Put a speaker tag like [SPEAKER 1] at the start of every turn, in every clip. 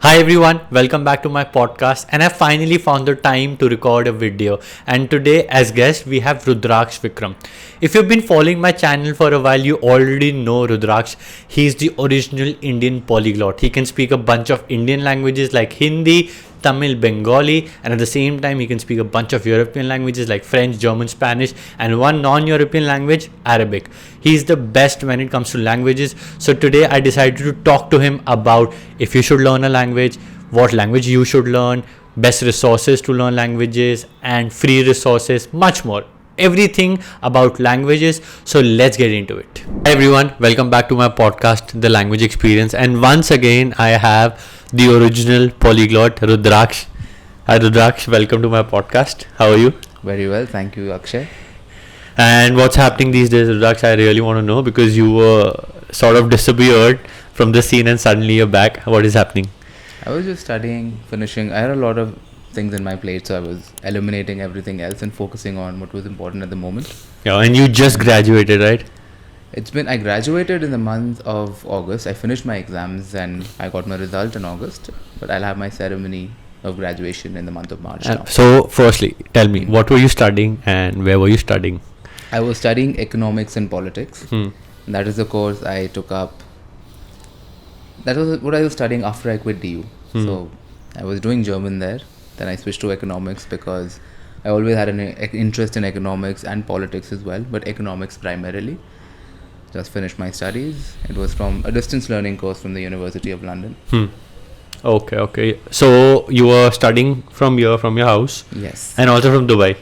[SPEAKER 1] Hi everyone, welcome back to my podcast, and I finally found the time to record a video. And today, as guest, we have Rudrakh Vikram. If you've been following my channel for a while, you already know Rudraksh. He's the original Indian polyglot. He can speak a bunch of Indian languages like Hindi, Tamil, Bengali, and at the same time, he can speak a bunch of European languages like French, German, Spanish, and one non-European language, Arabic. He's the best when it comes to languages. So today, I decided to talk to him about if you should learn a language, what language you should learn, best resources to learn languages, and free resources, much more. Everything about languages. So let's get into it. Hi everyone, welcome back to my podcast, The Language Experience. And once again, I have the original polyglot, Rudraksh. Hi Rudraksh, welcome to my podcast. How are you?
[SPEAKER 2] Very well, thank you, Akshay.
[SPEAKER 1] And what's happening these days, Rudraksh? I really want to know because you were sort of disappeared from the scene and suddenly you're back. What is happening?
[SPEAKER 2] I was just studying, finishing. I had a lot of things in my plate, so I was eliminating everything else and focusing on what was important at the moment.
[SPEAKER 1] Yeah, and you just graduated, right?
[SPEAKER 2] I graduated in the month of August. I finished my exams and I got my result in August, but I'll have my ceremony of graduation in the month of March now.
[SPEAKER 1] So, firstly, tell me, what were you studying and where were you studying?
[SPEAKER 2] I was studying economics and politics. That is the course I took up. That was what I was studying after I quit DU. So, I was doing German there. Then I switched to economics because I always had an interest in economics and politics as well, but economics primarily. Just finished my studies. It was from a distance learning course from the University of London.
[SPEAKER 1] Okay. So you were studying from here, from your house?
[SPEAKER 2] Yes.
[SPEAKER 1] And also from Dubai?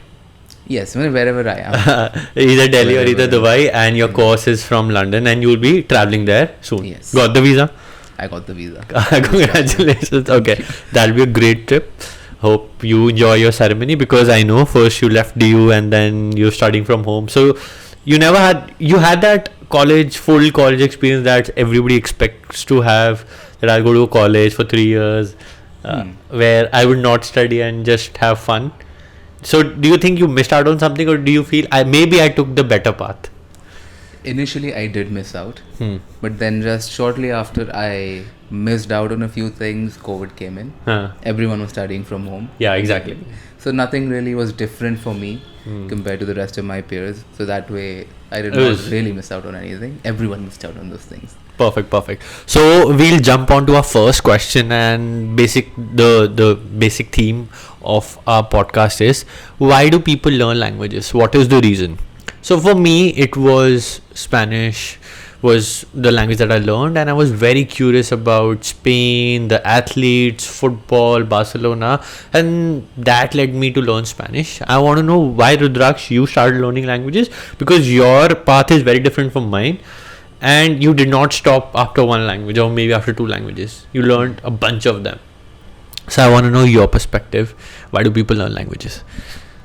[SPEAKER 2] Yes, wherever I am.
[SPEAKER 1] Either Delhi or either Dubai, and your course is from London and you'll be traveling there soon.
[SPEAKER 2] Yes.
[SPEAKER 1] Got the visa?
[SPEAKER 2] I got the visa.
[SPEAKER 1] Congratulations. Okay. That'll be a great trip. Hope you enjoy your ceremony because I know first you left DU and then you're studying from home. So you had that full college experience that everybody expects to have, that I'll go to college for 3 years where I would not study and just have fun. So do you think you missed out on something, or do you feel maybe I took the better path?
[SPEAKER 2] Initially I did miss out, but then just shortly after I missed out on a few things, COVID came in. Everyone was studying from home.
[SPEAKER 1] Yeah, exactly.
[SPEAKER 2] So nothing really was different for me compared to the rest of my peers. So that way I did not really miss out on anything. Everyone missed out on those things.
[SPEAKER 1] Perfect. So we'll jump on to our first question, and the basic theme of our podcast is, why do people learn languages? What is the reason? So for me, it was Spanish was the language that I learned, and I was very curious about Spain, the athletes, football, Barcelona, and that led me to learn Spanish. I want to know why, Rudraksh, you started learning languages, because your path is very different from mine, and you did not stop after one language or maybe after 2 languages. You learned a bunch of them. So I want to know your perspective. Why do people learn languages?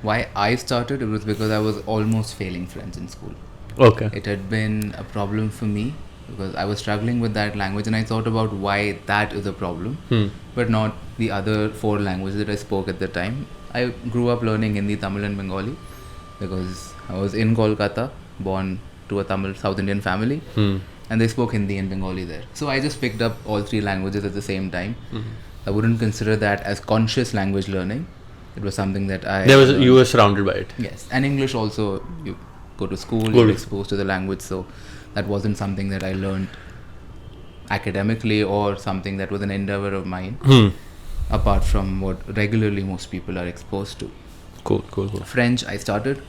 [SPEAKER 2] Why I started, it was because I was almost failing French in school.
[SPEAKER 1] Okay.
[SPEAKER 2] It had been a problem for me because I was struggling with that language, and I thought about why that is a problem, but not the other 4 languages that I spoke at the time. I grew up learning Hindi, Tamil and Bengali because I was in Kolkata, born to a Tamil South Indian family, and they spoke Hindi and Bengali there. So I just picked up all 3 languages at the same time. I wouldn't consider that as conscious language learning. It was something that
[SPEAKER 1] you were surrounded by it.
[SPEAKER 2] Yes, and English also, you go to school, you're exposed to the language, so that wasn't something that I learned academically or something that was an endeavor of mine, apart from what regularly most people are exposed to.
[SPEAKER 1] Cool.
[SPEAKER 2] French, I started,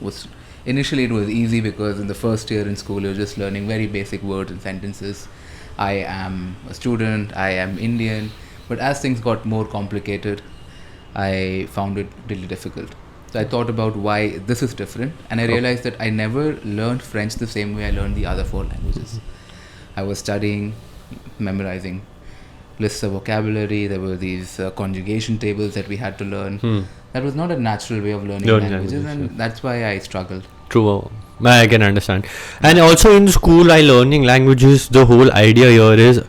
[SPEAKER 2] initially it was easy because in the first year in school, you're just learning very basic words and sentences. I am a student, I am Indian, but as things got more complicated, I found it really difficult. So I thought about why this is different, and I realized that I never learned French the same way I learned the other 4 languages. I was studying, memorizing lists of vocabulary. There were these conjugation tables that we had to learn. That was not a natural way of learning languages, and that's why I struggled.
[SPEAKER 1] True. I can understand. And also in school, learning languages, the whole idea here is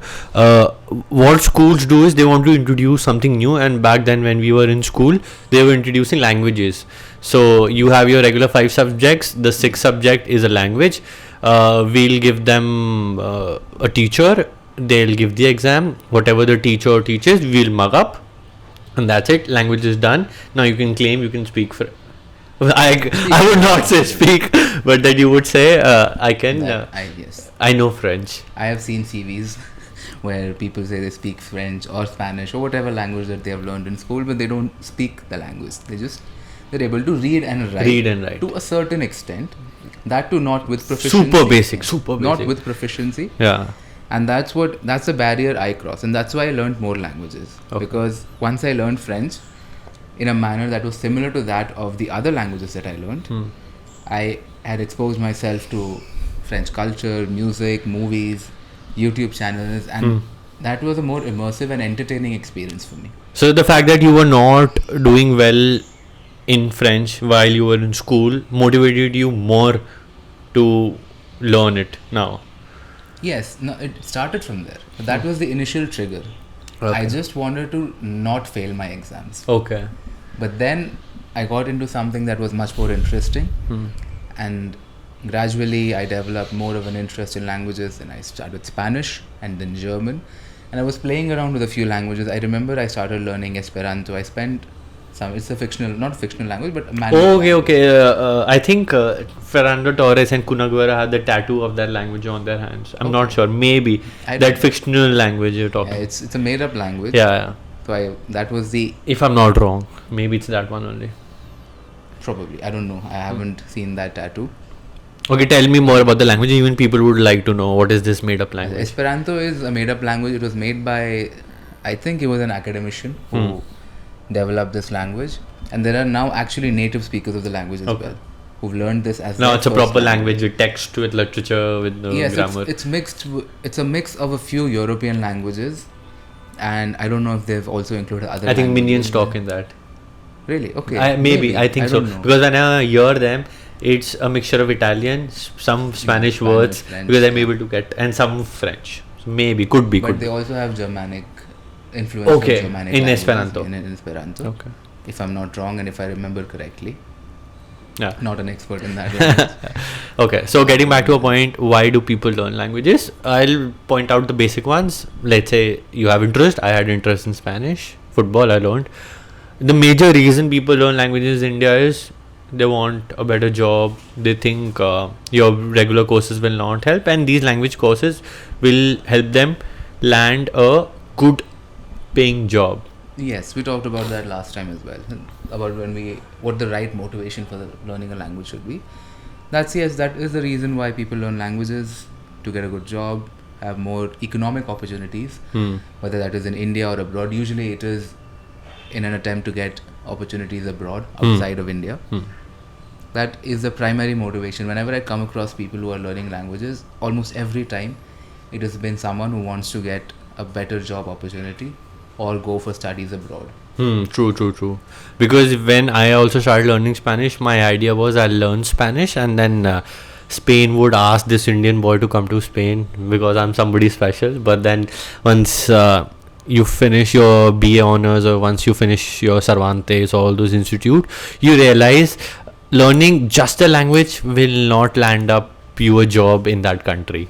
[SPEAKER 1] what schools do is they want to introduce something new, and back then when we were in school, they were introducing languages. So you have your regular 5 subjects, the 6th subject is a language. We'll give them a teacher they'll give the exam. Whatever the teacher teaches, we'll mug up, and that's it. Language is done. Now you can claim you can speak for. I would not say speak, but that you would say I can.
[SPEAKER 2] Yes.
[SPEAKER 1] I know French.
[SPEAKER 2] I have seen CVs where people say they speak French or Spanish or whatever language that they have learned in school, but they don't speak the language. They're able to read and write. To a certain extent. That too, not with proficiency.
[SPEAKER 1] Super basic.
[SPEAKER 2] Not with proficiency.
[SPEAKER 1] Yeah.
[SPEAKER 2] And that's the barrier I cross, and that's why I learned more languages.
[SPEAKER 1] Okay.
[SPEAKER 2] Because once I learned French in a manner that was similar to that of the other languages that I learned, I had exposed myself to French culture, music, movies, YouTube channels, and that was a more immersive and entertaining experience for me.
[SPEAKER 1] So the fact that you were not doing well in French while you were in school motivated you more to learn it now.
[SPEAKER 2] Yes, no, it started from there. That was the initial trigger.
[SPEAKER 1] Okay.
[SPEAKER 2] I just wanted to not fail my exams.
[SPEAKER 1] Okay.
[SPEAKER 2] But then I got into something that was much more interesting, and gradually I developed more of an interest in languages, and I started Spanish and then German, and I was playing around with a few languages. I remember I started learning Esperanto. I spent it's a not fictional language, but a manual
[SPEAKER 1] Okay. I think Fernando Torres and Kunagwara had the tattoo of that language on their hands. I'm not sure. Maybe that fictional language you're talking.
[SPEAKER 2] Yeah, it's a made up language.
[SPEAKER 1] Yeah.
[SPEAKER 2] So that was the.
[SPEAKER 1] If I'm not wrong, maybe it's that one only.
[SPEAKER 2] Probably, I don't know. I haven't seen that tattoo.
[SPEAKER 1] Okay, tell me more about the language. Even people would like to know what is this made up language.
[SPEAKER 2] Esperanto is a made up language. It was made by, I think he was an academician who developed this language, and there are now actually native speakers of the language as well who've learned this as
[SPEAKER 1] now it's a proper language with text, with literature, with grammar.
[SPEAKER 2] It's mixed. It's a mix of a few European languages, and I don't know if they've also included other.
[SPEAKER 1] I think Minions talk in that.
[SPEAKER 2] Really? Okay.
[SPEAKER 1] Maybe I think so, because when I hear them, it's a mixture of Italian, some Spanish words,
[SPEAKER 2] French,
[SPEAKER 1] because I'm able to get, and some French. So maybe could be.
[SPEAKER 2] But they also have Germanic influence. Okay. Germanic
[SPEAKER 1] in Esperanto.
[SPEAKER 2] In Esperanto.
[SPEAKER 1] Okay.
[SPEAKER 2] If I'm not wrong, and if I remember correctly.
[SPEAKER 1] Yeah.
[SPEAKER 2] Not an expert in that.
[SPEAKER 1] Okay, so getting back to a point, why do people learn languages? I'll point out the basic ones. Let's say you have interest. I had interest in Spanish. Football I learned. The major reason people learn languages in India is they want a better job. They think your regular courses will not help, and these language courses will help them land a good paying job.
[SPEAKER 2] Yes, we talked about that last time as well, about what the right motivation for learning a language should be. That is the reason why people learn languages, to get a good job, have more economic opportunities, whether that is in India or abroad. Usually it is in an attempt to get opportunities abroad, outside of India. That is the primary motivation. Whenever I come across people who are learning languages, almost every time it has been someone who wants to get a better job opportunity or go for studies abroad.
[SPEAKER 1] True. Because when I also started learning Spanish, my idea was I'll learn Spanish, and then Spain would ask this Indian boy to come to Spain because I'm somebody special. But then once you finish your BA honors, or once you finish your Cervantes or all those institute, you realize learning just a language will not land up you a job in that country.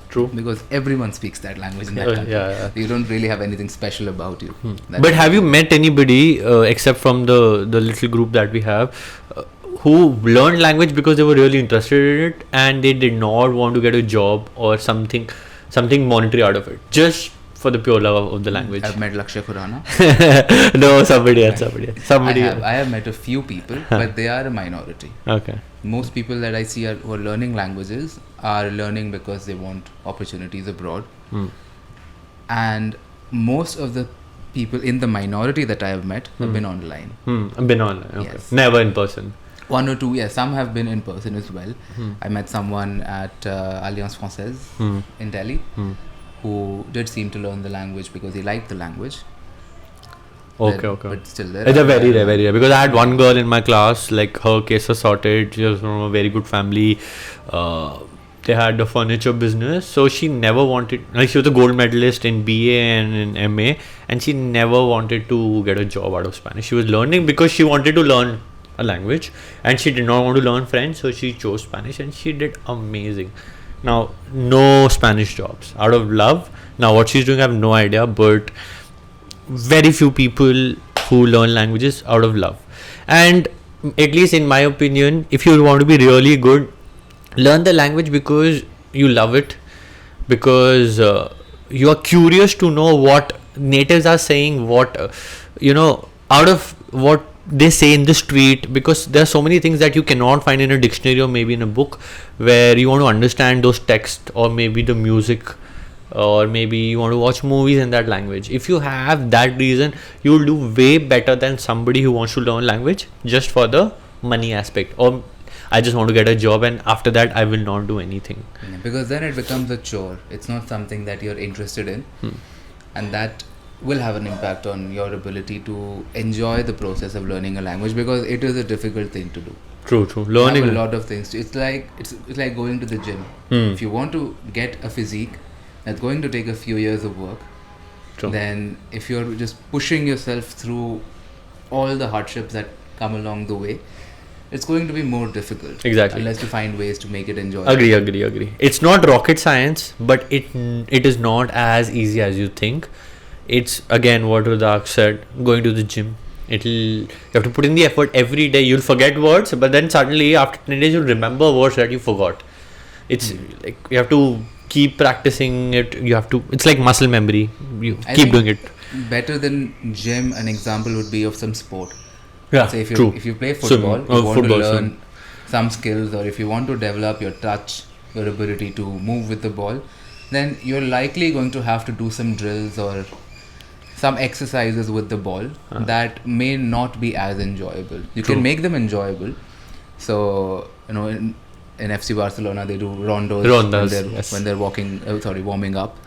[SPEAKER 1] True.
[SPEAKER 2] Because everyone speaks that language in that country.
[SPEAKER 1] Yeah.
[SPEAKER 2] You don't really have anything special about you.
[SPEAKER 1] But have you met anybody, except from the little group that we have, who learned language because they were really interested in it and they did not want to get a job or something monetary out of it, just for the pure love of the language?
[SPEAKER 2] I've met Lakshya Khurana.
[SPEAKER 1] No, somebody else.
[SPEAKER 2] I have met a few people, but they are a minority.
[SPEAKER 1] Okay.
[SPEAKER 2] Most people that I see who are learning languages are learning because they want opportunities abroad. And most of the people in the minority that I have met have been online.
[SPEAKER 1] Been online, okay.
[SPEAKER 2] Yes.
[SPEAKER 1] Never in person.
[SPEAKER 2] One or two, yes. Some have been in person as well. I met someone at Alliance Française in Delhi who did seem to learn the language because he liked the language.
[SPEAKER 1] Okay.
[SPEAKER 2] But still,
[SPEAKER 1] It's a very rare. Because I had one girl in my class, like her case was sorted. She was from a very good family. They had a furniture business, so she never wanted. Like, she was a gold medalist in BA and in MA, and she never wanted to get a job out of Spanish. She was learning because she wanted to learn a language, and she did not want to learn French, so she chose Spanish, and she did amazing. Now, no Spanish jobs out of love. Now, what she's doing, I have no idea, but very few people who learn languages out of love. And at least in my opinion, if you want to be really good, learn the language because you love it, because you are curious to know what natives are saying, what out of what they say in the street, because there are so many things that you cannot find in a dictionary or maybe in a book, where you want to understand those texts or maybe the music, or maybe you want to watch movies in that language. If you have that reason, you will do way better than somebody who wants to learn language just for the money aspect, or I just want to get a job and after that I will not do anything.
[SPEAKER 2] Yeah, because then it becomes a chore. It's not something that you're interested in, and that will have an impact on your ability to enjoy the process of learning a language, because it is a difficult thing to do.
[SPEAKER 1] True.
[SPEAKER 2] You
[SPEAKER 1] Learning
[SPEAKER 2] have a lot of things. It's like going to the gym. If you want to get a physique, that's going to take a few years of work.
[SPEAKER 1] True.
[SPEAKER 2] Then if you're just pushing yourself through all the hardships that come along the way, it's going to be more difficult.
[SPEAKER 1] Exactly.
[SPEAKER 2] Unless you find ways to make it enjoyable.
[SPEAKER 1] Agree. It's not rocket science, but it is not as easy as you think. It's again what Rudraksh said, going to the gym. You have to put in the effort every day. You'll forget words, but then suddenly after 10 days you'll remember words that you forgot. It's like you have to keep practicing it. It's like muscle memory. I keep doing it.
[SPEAKER 2] Better than gym, an example would be of some sport.
[SPEAKER 1] Yeah,
[SPEAKER 2] so if you play
[SPEAKER 1] Swim.
[SPEAKER 2] football, you want
[SPEAKER 1] Football,
[SPEAKER 2] to learn
[SPEAKER 1] swim.
[SPEAKER 2] some skills, or if you want to develop your touch, your ability to move with the ball, then you're likely going to have to do some drills or some exercises with the ball that may not be as enjoyable. You can make them enjoyable. So in FC Barcelona they do rondos when they're warming up,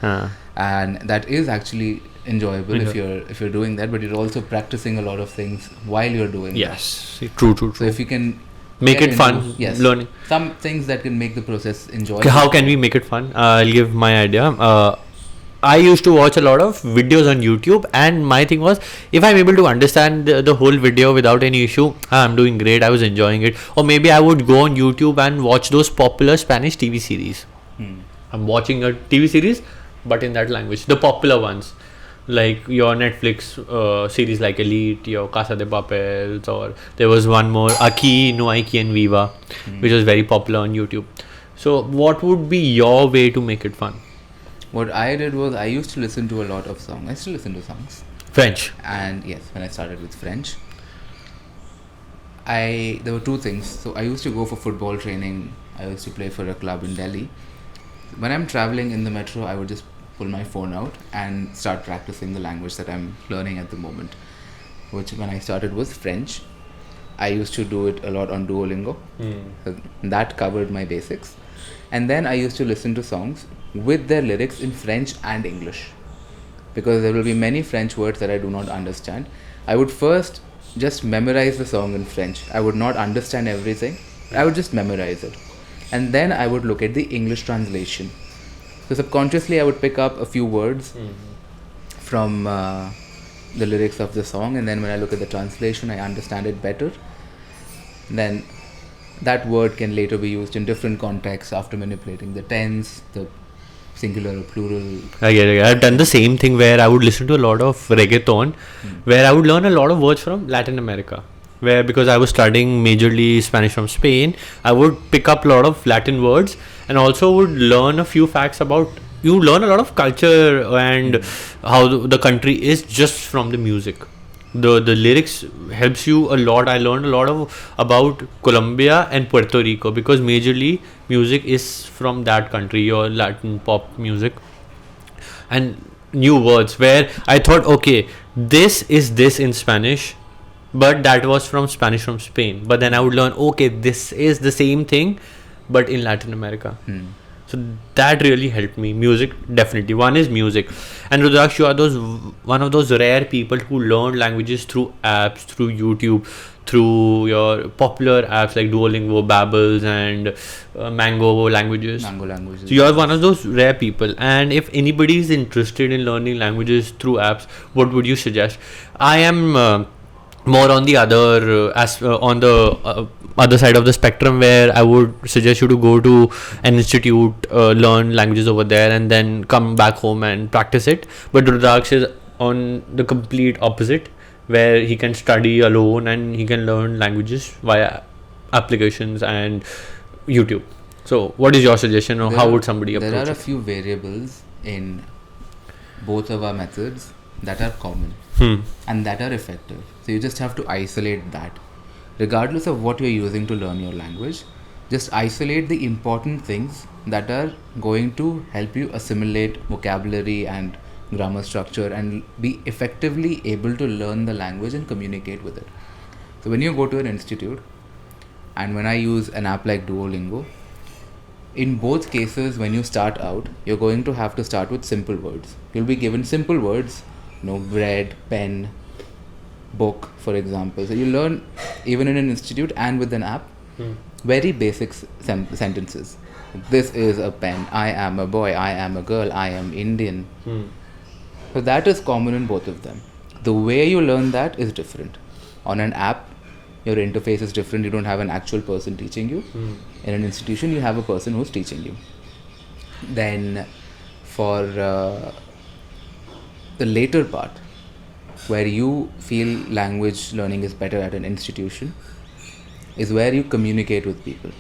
[SPEAKER 2] and that is actually enjoyable if you're doing that, but you're also practicing a lot of things while you're doing
[SPEAKER 1] yes that. True.
[SPEAKER 2] So if you can
[SPEAKER 1] make it fun, learning
[SPEAKER 2] some things that can make the process enjoyable.
[SPEAKER 1] How can we make it fun? I'll give my idea. I used to watch a lot of videos on YouTube, and my thing was, if I'm able to understand the whole video without any issue, I'm doing great, I was enjoying it. Or maybe I would go on YouTube and watch those popular Spanish TV series. I'm watching a TV series, but in that language, the popular ones, like your Netflix series like Elite, your Casa de Papel, or there was one more, Aki, No Aiki and Viva, which was very popular on YouTube. So what would be your way to make it fun?
[SPEAKER 2] What I did was, I used to listen to a lot of songs. I still listen to songs.
[SPEAKER 1] French.
[SPEAKER 2] And yes, when I started with French, there were two things. So I used to go for football training. I used to play for a club in Delhi. When I'm traveling in the metro, I would just pull my phone out and start practicing the language that I'm learning at the moment, which when I started was French. I used to do it a lot on Duolingo. So that covered my basics. And then I used to listen to songs with their lyrics in French and English, because there will be many French words that I do not understand. I would first just memorize the song in French. I would not understand everything. I would just memorize it. And then I would look at the English translation. So subconsciously I would pick up a few words from the lyrics of the song, and then when I look at the translation, I understand it better. Then that word can later be used in different contexts after manipulating the tense, the singular or plural.
[SPEAKER 1] I get it. I've done the same thing where I would listen to a lot of reggaeton, where I would learn a lot of words from Latin America. Where, because I was studying majorly Spanish from Spain, I would pick up a lot of Latin words, and also would learn a few facts about. You learn a lot of culture and how the country is just from the music. The lyrics helps you a lot. I learned a lot about Colombia and Puerto Rico, because majorly music is from that country, your Latin pop music, and new words where I thought, okay, this is this in Spanish, but that was from Spanish from Spain. But then I would learn, okay, this is the same thing, but in Latin America. So that really helped me. Music, definitely. One is music. And Rudraksh, you are one of those rare people who learn languages through apps, through YouTube, through your popular apps like Duolingo, Babbels, and Mango languages. So you are one of those rare people. And if anybody is interested in learning languages through apps, what would you suggest? I am more on the other on the other side of the spectrum, where I would suggest you to go to an institute, learn languages over there, and then come back home and practice it. But Rudraksh is on the complete opposite, where he can study alone and he can learn languages via applications and YouTube. So, what is your suggestion, or how would somebody approach it?
[SPEAKER 2] There are a few variables in both of our methods that are common and that are effective. So you just have to isolate that. Regardless of what you're using to learn your language, just isolate the important things that are going to help you assimilate vocabulary and grammar structure and be effectively able to learn the language and communicate with it. So when you go to an institute, and when I use an app like Duolingo, in both cases, when you start out, you're going to have to start with simple words. You'll be given simple words, bread, pen, book, for example. So you learn, even in an institute and with an app, very basic sentences. This is a pen. I am a boy. I am a girl. I am Indian. So that is common in both of them. The way you learn that is different. On an app, your interface is different. You don't have an actual person teaching you. In an institution, you have a person who's teaching you. Then for the later part, where you feel language learning is better at an institution, is where you communicate with people,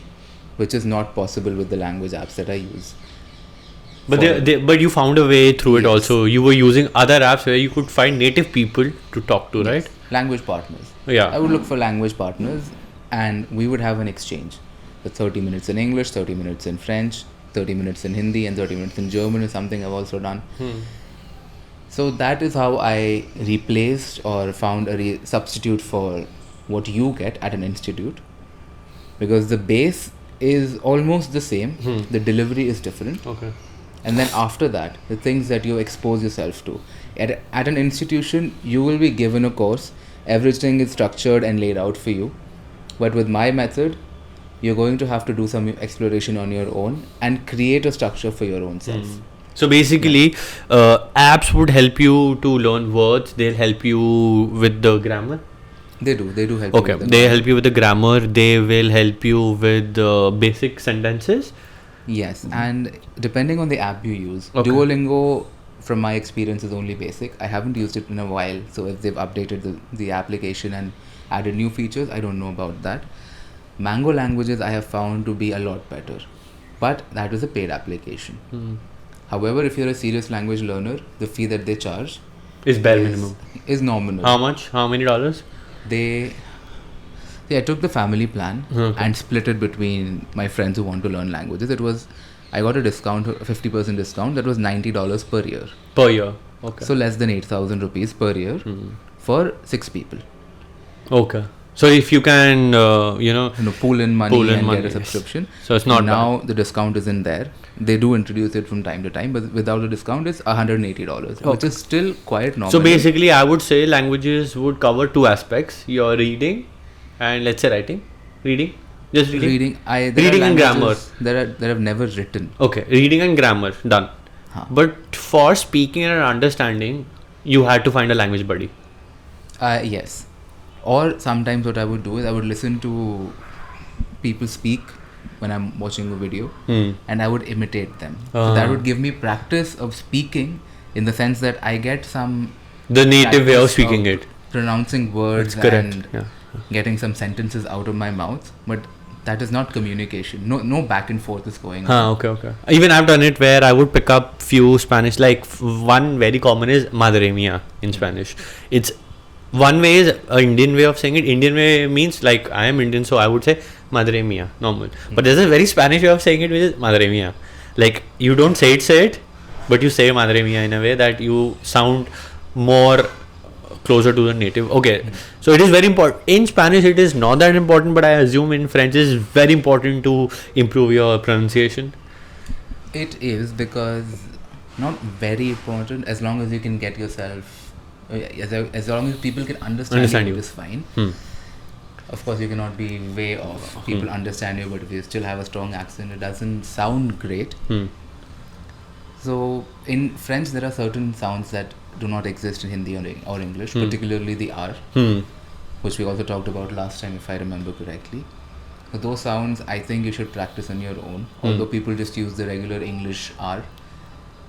[SPEAKER 2] which is not possible with the language apps that I use.
[SPEAKER 1] But but you found a way through it also. You were using other apps where you could find native people to talk to, right?
[SPEAKER 2] Language partners.
[SPEAKER 1] Yeah.
[SPEAKER 2] I would look for language partners and we would have an exchange. So 30 minutes in English, 30 minutes in French, 30 minutes in Hindi, and 30 minutes in German is something I've also done. So that is how I replaced or found a substitute for what you get at an institute. Because the base is almost the same. The delivery is different.
[SPEAKER 1] Okay.
[SPEAKER 2] And then after that, the things that you expose yourself to. At an institution, you will be given a course. Everything is structured and laid out for you. But with my method, you're going to have to do some exploration on your own and create a structure for your own self.
[SPEAKER 1] So basically, apps would help you to learn words. They'll help you with the grammar.
[SPEAKER 2] They do help
[SPEAKER 1] Okay,
[SPEAKER 2] you with
[SPEAKER 1] they help you with the grammar. They will help you with basic sentences.
[SPEAKER 2] Yes, and depending on the app you use,
[SPEAKER 1] Okay.
[SPEAKER 2] Duolingo, from my experience, is only basic. I haven't used it in a while, so if they've updated the application and added new features, I don't know about that. Mango Languages I have found to be a lot better, but that is a paid application. However, if you're a serious language learner, the fee that they charge
[SPEAKER 1] Is bare minimum.
[SPEAKER 2] is nominal.
[SPEAKER 1] How much? How many dollars?
[SPEAKER 2] I took the family plan
[SPEAKER 1] Okay.
[SPEAKER 2] and split it between my friends who want to learn languages. I got a discount, a 50% discount. That was $90 per year.
[SPEAKER 1] Per year. Okay.
[SPEAKER 2] So less than 8,000 rupees per year for 6 people.
[SPEAKER 1] Okay. So if you can,
[SPEAKER 2] Pool in money
[SPEAKER 1] Pool in
[SPEAKER 2] and
[SPEAKER 1] money,
[SPEAKER 2] get a
[SPEAKER 1] yes.
[SPEAKER 2] subscription.
[SPEAKER 1] So it's not
[SPEAKER 2] now the discount isn't there. They do introduce it from time to time, but without the discount, it's $180, which is still quite normal.
[SPEAKER 1] So basically, I would say languages would cover two aspects: your reading and, let's say, writing. Reading, just reading.
[SPEAKER 2] Reading
[SPEAKER 1] and grammar.
[SPEAKER 2] That I've never written.
[SPEAKER 1] Okay, reading and grammar done. But for speaking and understanding, you had to find a language buddy.
[SPEAKER 2] Yes. Or sometimes what I would do is I would listen to people speak when I'm watching a video and I would imitate them. So that would give me practice of speaking, in the sense that I get
[SPEAKER 1] The native way of
[SPEAKER 2] practice
[SPEAKER 1] speaking it.
[SPEAKER 2] pronouncing words
[SPEAKER 1] That's correct.
[SPEAKER 2] and
[SPEAKER 1] Yeah.
[SPEAKER 2] getting some sentences out of my mouth. But that is not communication. No back and forth is going
[SPEAKER 1] on. Okay. Even I've done it where I would pick up few Spanish, like one very common is madre mia in Spanish. It's one way is an Indian way of saying it. Indian way means, like, I am Indian, so I would say madre mia, normal. But there's a very Spanish way of saying it, which is madre mia. Like, you don't say it, but you say madre mia in a way that you sound more closer to the native. Okay, so it is very important. In Spanish, it is not that important, but I assume in French it is very important to improve your pronunciation.
[SPEAKER 2] It is, because not very important, as long as you can get yourself, as long as people can understand you, it is fine. Of course, you cannot be way off. People understand you, but if you still have a strong accent, it doesn't sound great. So in French, there are certain sounds that do not exist in Hindi or English, particularly the R. which we also talked about last time, if I remember correctly. So those sounds, I think you should practice on your own. Although people just use the regular English R.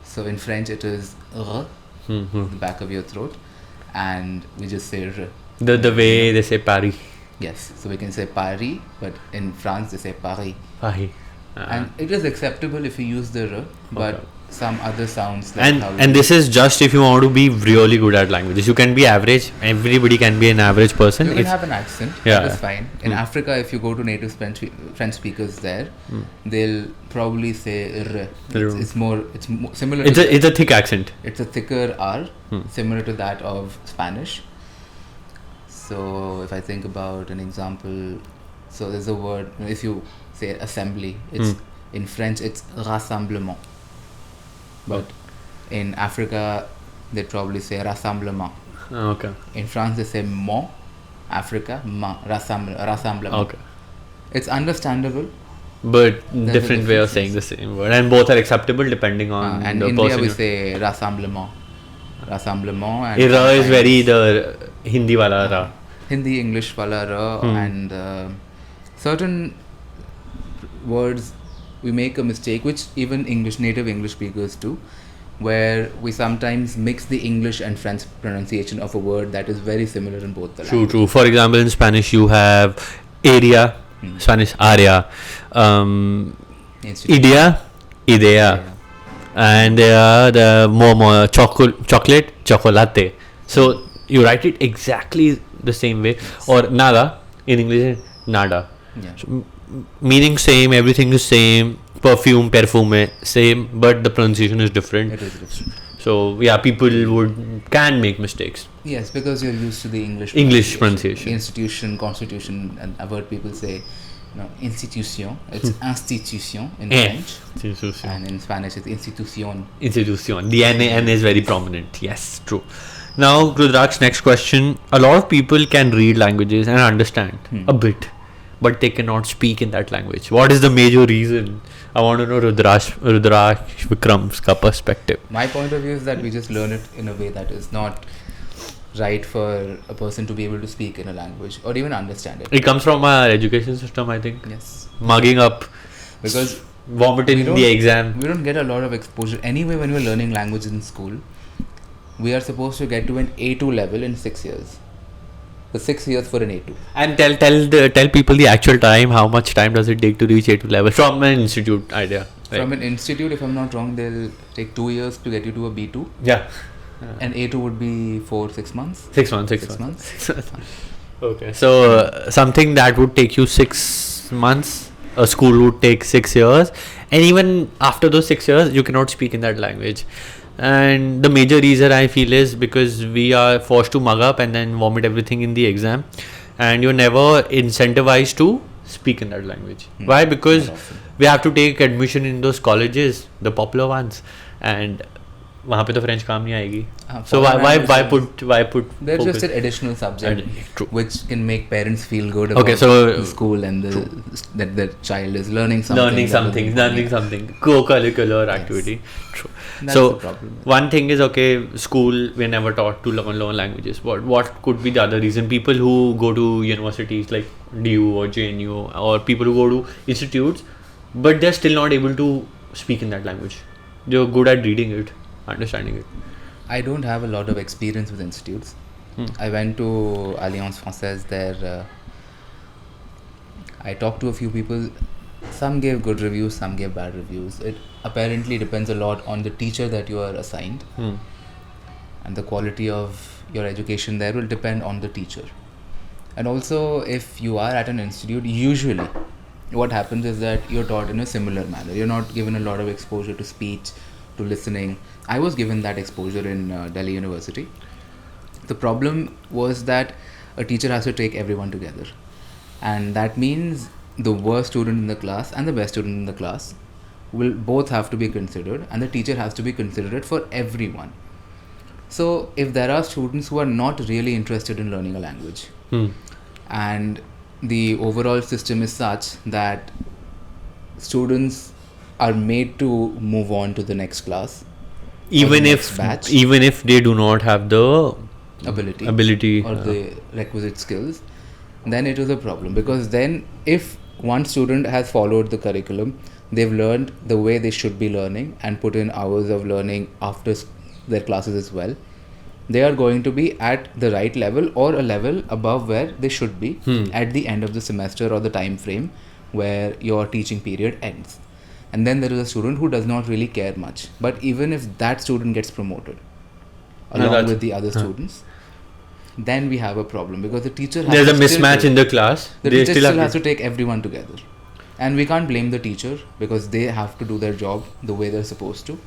[SPEAKER 2] So in French, it is R, the back of your throat, and we just say R.
[SPEAKER 1] The way they say Paris.
[SPEAKER 2] Yes, so we can say Paris, but in France they say Paris.
[SPEAKER 1] Paris.
[SPEAKER 2] And it is acceptable if you use the R, but
[SPEAKER 1] Okay.
[SPEAKER 2] some other sounds like how
[SPEAKER 1] And this is just if you want to be really good at languages. You can be average. Everybody can be an average person.
[SPEAKER 2] you can
[SPEAKER 1] It's-
[SPEAKER 2] have an accent.
[SPEAKER 1] Yeah.
[SPEAKER 2] That is fine. In Africa, if you go to native French speakers there, they'll probably say R. It's more similar.
[SPEAKER 1] it's a thick accent.
[SPEAKER 2] It's a thicker R, similar to that of Spanish. So if I think about an example, so there's a word, if you say assembly, it's in French it's rassemblement, but in Africa they probably say rassemblement.
[SPEAKER 1] Okay.
[SPEAKER 2] In France they say mon, Africa rassemblement.
[SPEAKER 1] Okay.
[SPEAKER 2] It's understandable.
[SPEAKER 1] But
[SPEAKER 2] There's a
[SPEAKER 1] different way of
[SPEAKER 2] difference.
[SPEAKER 1] saying the same word, and both are acceptable depending on
[SPEAKER 2] And
[SPEAKER 1] the
[SPEAKER 2] in India
[SPEAKER 1] person.
[SPEAKER 2] we say rassemblement. Rassemblement and
[SPEAKER 1] Ra is
[SPEAKER 2] sometimes
[SPEAKER 1] very the Hindi wala ra.
[SPEAKER 2] Hindi, English wala ra, and certain words we make a mistake, which even native English speakers do, where we sometimes mix the English and French pronunciation of a word that is very similar in both the
[SPEAKER 1] True,
[SPEAKER 2] languages.
[SPEAKER 1] true. For example, in Spanish you have area, Spanish area,
[SPEAKER 2] Institute.
[SPEAKER 1] idea, and the more chocolate, chocolate. So you write it exactly the same way, or nada in English, nada.
[SPEAKER 2] Yeah.
[SPEAKER 1] So, meaning same, everything is same, perfume, same, but the pronunciation is different.
[SPEAKER 2] It is different.
[SPEAKER 1] So yeah, people can make mistakes.
[SPEAKER 2] Yes, because you're used to the
[SPEAKER 1] English pronunciation.
[SPEAKER 2] Institution, constitution, and I've heard people say, institution. It's institution in French, and in Spanish it's institución.
[SPEAKER 1] Institution. The N is very prominent. Yes, true. Now, Rudrak's next question. A lot of people can read languages and understand a bit, but they cannot speak in that language. What is the major reason? I want to know Rudrakh Vikram's perspective.
[SPEAKER 2] My point of view is that we just learn it in a way that is not right for a person to be able to speak in a language or even understand it.
[SPEAKER 1] It comes from our education system, I think.
[SPEAKER 2] Yes.
[SPEAKER 1] Mugging up,
[SPEAKER 2] Because
[SPEAKER 1] vomiting
[SPEAKER 2] we
[SPEAKER 1] in
[SPEAKER 2] don't-
[SPEAKER 1] the exam.
[SPEAKER 2] we don't get a lot of exposure. Anyway, when we're learning language in school, we are supposed to get to an A2 level in 6 years. The 6 years for an A2.
[SPEAKER 1] And tell people the actual time. How much time does it take to reach A2 level from an institute idea? Right?
[SPEAKER 2] From an institute, if I'm not wrong, they'll take 2 years to get you to a B2.
[SPEAKER 1] Yeah.
[SPEAKER 2] And A2 would be 4-6 months.
[SPEAKER 1] 6 months.
[SPEAKER 2] 6 months.
[SPEAKER 1] Okay. So something that would take you 6 months, a school would take 6 years, and even after those 6 years, you cannot speak in that language. And the major reason I feel is because we are forced to mug up and then vomit everything in the exam, and you're never incentivized to speak in that language. Why? Because
[SPEAKER 2] Not often.
[SPEAKER 1] we have to take admission in those colleges, the popular ones, and वहाँ पे तो French काम नहीं आएगी. So
[SPEAKER 2] foreign
[SPEAKER 1] why
[SPEAKER 2] languages,
[SPEAKER 1] put
[SPEAKER 2] they're
[SPEAKER 1] focus?
[SPEAKER 2] just an additional subject
[SPEAKER 1] True.
[SPEAKER 2] which can make parents feel good about
[SPEAKER 1] Okay, so
[SPEAKER 2] the school and that their child is learning something.
[SPEAKER 1] learning something, co-curricular activity. True.
[SPEAKER 2] That's
[SPEAKER 1] So
[SPEAKER 2] the problem.
[SPEAKER 1] one thing is, okay, school we're never taught to learn languages. What could be the other reason? People who go to universities like DU or JNU, or people who go to institutes, but they're still not able to speak in that language. They're good at reading it, understanding it.
[SPEAKER 2] I don't have a lot of experience with institutes. I went to Alliance Française there. I talked to a few people. Some gave good reviews, some gave bad reviews. It apparently depends a lot on the teacher that you are assigned, and the quality of your education there will depend on the teacher. And also, if you are at an institute, usually what happens is that you're taught in a similar manner. You're not given a lot of exposure to speech, to listening. I was given that exposure in Delhi University. The problem was that a teacher has to take everyone together, and that means the worst student in the class and the best student in the class will both have to be considered, and the teacher has to be considerate for everyone. So if there are students who are not really interested in learning a language, and the overall system is such that students are made to move on to the next class,
[SPEAKER 1] Even
[SPEAKER 2] the
[SPEAKER 1] if
[SPEAKER 2] next batch.
[SPEAKER 1] even if they do not have the
[SPEAKER 2] ability or the requisite skills, then it was a problem. Because then if one student has followed the curriculum, they've learned the way they should be learning and put in hours of learning after their classes as well, they are going to be at the right level or a level above where they should be at the end of the semester or the time frame where your teaching period ends. And then there is a student who does not really care much. But even if that student gets promoted along with the other students, then we have a problem, because the teacher has
[SPEAKER 1] there's a mismatch in the class.
[SPEAKER 2] The teacher still has to take everyone together. And we can't blame the teacher, because they have to do their job the way they're supposed to.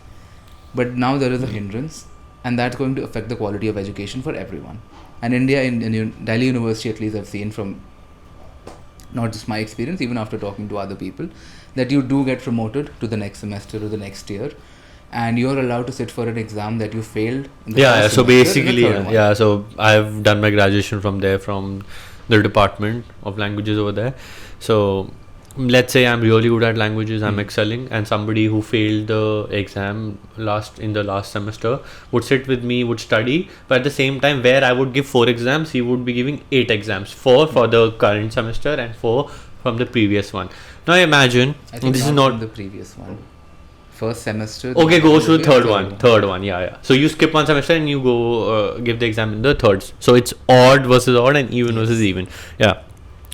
[SPEAKER 2] But now there is a hindrance, and that's going to affect the quality of education for everyone. And India, in Delhi University at least, I've seen from not just my experience, even after talking to other people, that you do get promoted to the next semester or the next year, and you're allowed to sit for an exam that you failed in the first
[SPEAKER 1] so
[SPEAKER 2] semester
[SPEAKER 1] basically
[SPEAKER 2] in the third one.
[SPEAKER 1] so I've done my graduation from there, from the department of languages over there. So let's say I'm really good at languages, I'm excelling, and somebody who failed the exam in the last semester would sit with me, would study, but at the same time, where I would give 4 exams, he would be giving 8 exams, 4 for the current semester and 4 from the previous one. Now imagine,
[SPEAKER 2] I think
[SPEAKER 1] this is
[SPEAKER 2] from
[SPEAKER 1] not
[SPEAKER 2] the previous one. First semester.
[SPEAKER 1] okay, goes to the third one. So you skip one semester and you go give the exam in the third. So it's odd versus odd and even versus even.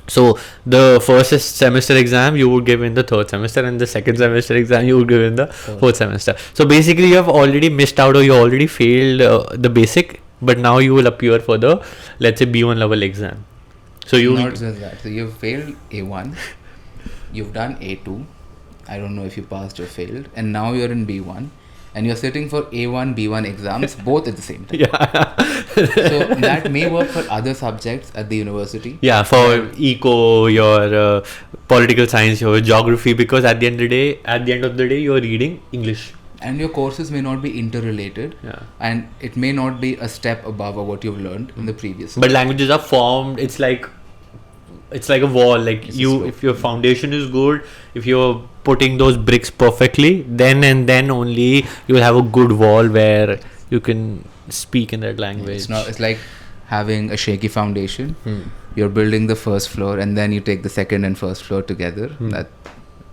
[SPEAKER 1] So the first semester exam you would give in the third semester, and the second semester exam you would give in the fourth semester. So basically you have already missed out, or you already failed the basic, but now you will appear for the, let's say, B1 level exam. So you
[SPEAKER 2] not just that. So you've failed A1, you've done A2. I don't know if you passed or failed, and now you're in B1, and you're sitting for A1, B1 exams both at the same time. So that may work for other subjects at the university.
[SPEAKER 1] For eco, your political science, your geography, because at the end of the day, you're reading English.
[SPEAKER 2] And your courses may not be interrelated, and it may not be a step above what you've learned in the previous.
[SPEAKER 1] But languages are formed. It's like a wall. Like if your foundation is good, if you're putting those bricks perfectly, then and then only you will have a good wall where you can speak in that language.
[SPEAKER 2] It's like having a shaky foundation. You're building the first floor, and then you take the second and first floor together.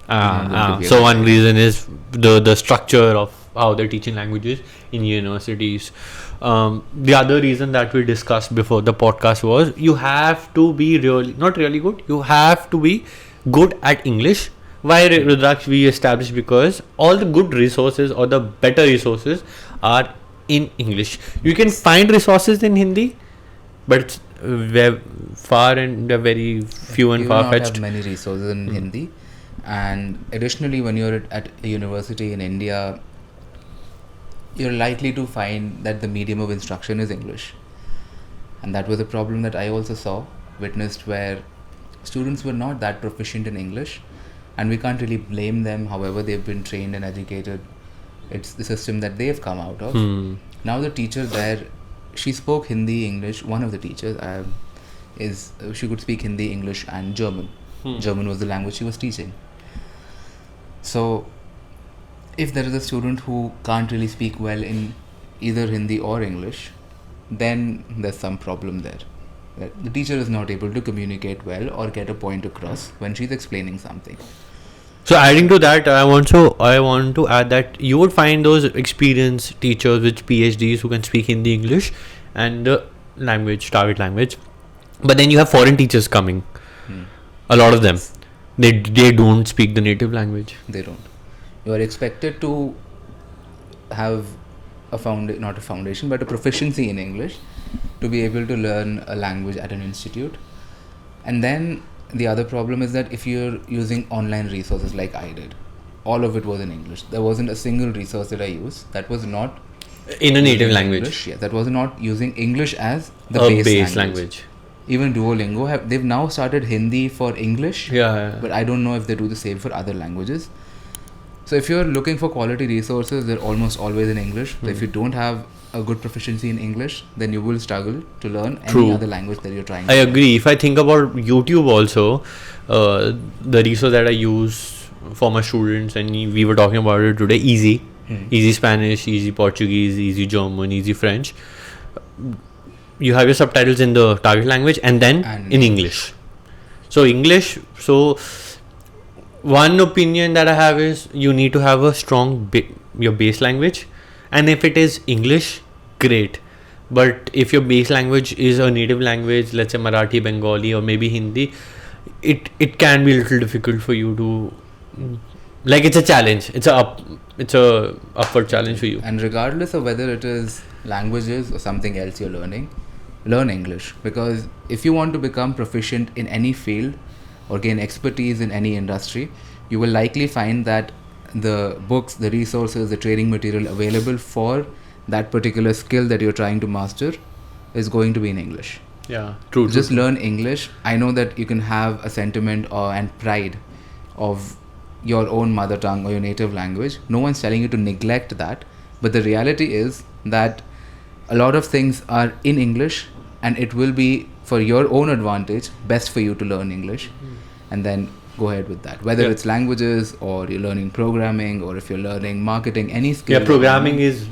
[SPEAKER 1] So one reason is the structure of how they're teaching languages in universities. The other reason that we discussed before the podcast was you have to be not really good. You have to be good at English. Why, Rudraksh? We established because all the good resources or the better resources are in English. You can find resources in Hindi, but it's far and very few and far fetched.
[SPEAKER 2] You don't have many resources in Hindi, and additionally, when you're at a university in India, you're likely to find that the medium of instruction is English, and that was a problem that I also witnessed, where students were not that proficient in English, and we can't really blame them. However, they've been trained and educated. It's the system that they've come out of. Now the teacher there, she spoke Hindi, English. One of the teachers she could speak Hindi, English and German. German was the language she was teaching. So if there is a student who can't really speak well in either Hindi or English, then there's some problem there. The teacher is not able to communicate well or get a point across when she's explaining something.
[SPEAKER 1] So adding to that, I want to add that you would find those experienced teachers with PhDs who can speak Hindi, English and the target language. But then you have foreign teachers coming. A lot of them. They don't speak the native language.
[SPEAKER 2] They don't. You are expected to have not a foundation, but a proficiency in English to be able to learn a language at an institute. And then the other problem is that if you're using online resources like I did, all of it was in English. There wasn't a single resource that I used that was not
[SPEAKER 1] in a native language.
[SPEAKER 2] That was not using English as the
[SPEAKER 1] base language.
[SPEAKER 2] Even Duolingo, they've now started Hindi for English, but I don't know if they do the same for other languages. So if you're looking for quality resources, they're almost always in English. So if you don't have a good proficiency in English, then you will struggle to learn any other language that you're trying to learn.
[SPEAKER 1] I agree. If I think about YouTube also, the resource that I use for my students, and we were talking about it today, easy Spanish, easy Portuguese, easy German, easy French. you have your subtitles in the target language and then
[SPEAKER 2] And
[SPEAKER 1] in English. So English, so one opinion that I have is you need to have a strong your base language, and if it is English, great. But if your base language is a native language, let's say Marathi, Bengali, or maybe Hindi, it can be a little difficult for you to, like, it's a challenge. It's a upward challenge for you.
[SPEAKER 2] And regardless of whether it is languages or something else you're learning, learn English, because if you want to become proficient in any field or gain expertise in any industry, you will likely find that the books, the resources, the training material available for that particular skill that you're trying to master is going to be in English.
[SPEAKER 1] Yeah, true.
[SPEAKER 2] Just learn English. I know that you can have a sentiment and pride of your own mother tongue or your native language. No one's telling you to neglect that, but the reality is that a lot of things are in English, and it will be for your own advantage best for you to learn English, and then go ahead with that. Whether it's languages, or you're learning programming, or if you're learning marketing, any skill.
[SPEAKER 1] Yeah, programming is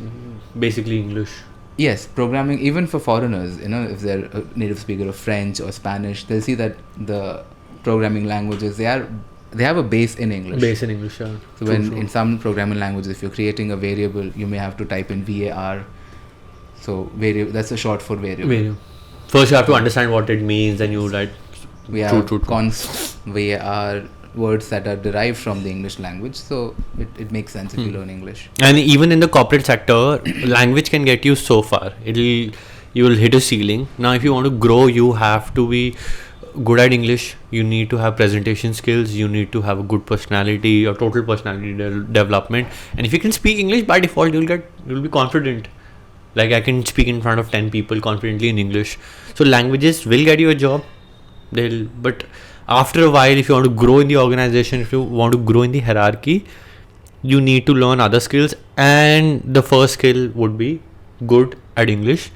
[SPEAKER 1] basically English.
[SPEAKER 2] Yes, programming, even for foreigners, if they're a native speaker of French or Spanish, they'll see that the programming languages, they have a base in English.
[SPEAKER 1] Base in English, yeah.
[SPEAKER 2] So in some programming languages, if you're creating a variable, you may have to type in VAR. So that's a short for variable.
[SPEAKER 1] First you have to understand what it means, and you write.
[SPEAKER 2] We have const, VAR, words that are derived from the English language. So it makes sense if you learn English.
[SPEAKER 1] And even in the corporate sector, language can get you so far. You will hit a ceiling. Now, if you want to grow, you have to be good at English. You need to have presentation skills. You need to have a good personality or total personality development. And if you can speak English, by default, you'll be confident. Like, I can speak in front of 10 people confidently in English. So languages will get you a job. But after a while, if you want to grow in the organization, if you want to grow in the hierarchy, you need to learn other skills. And the first skill would be good at English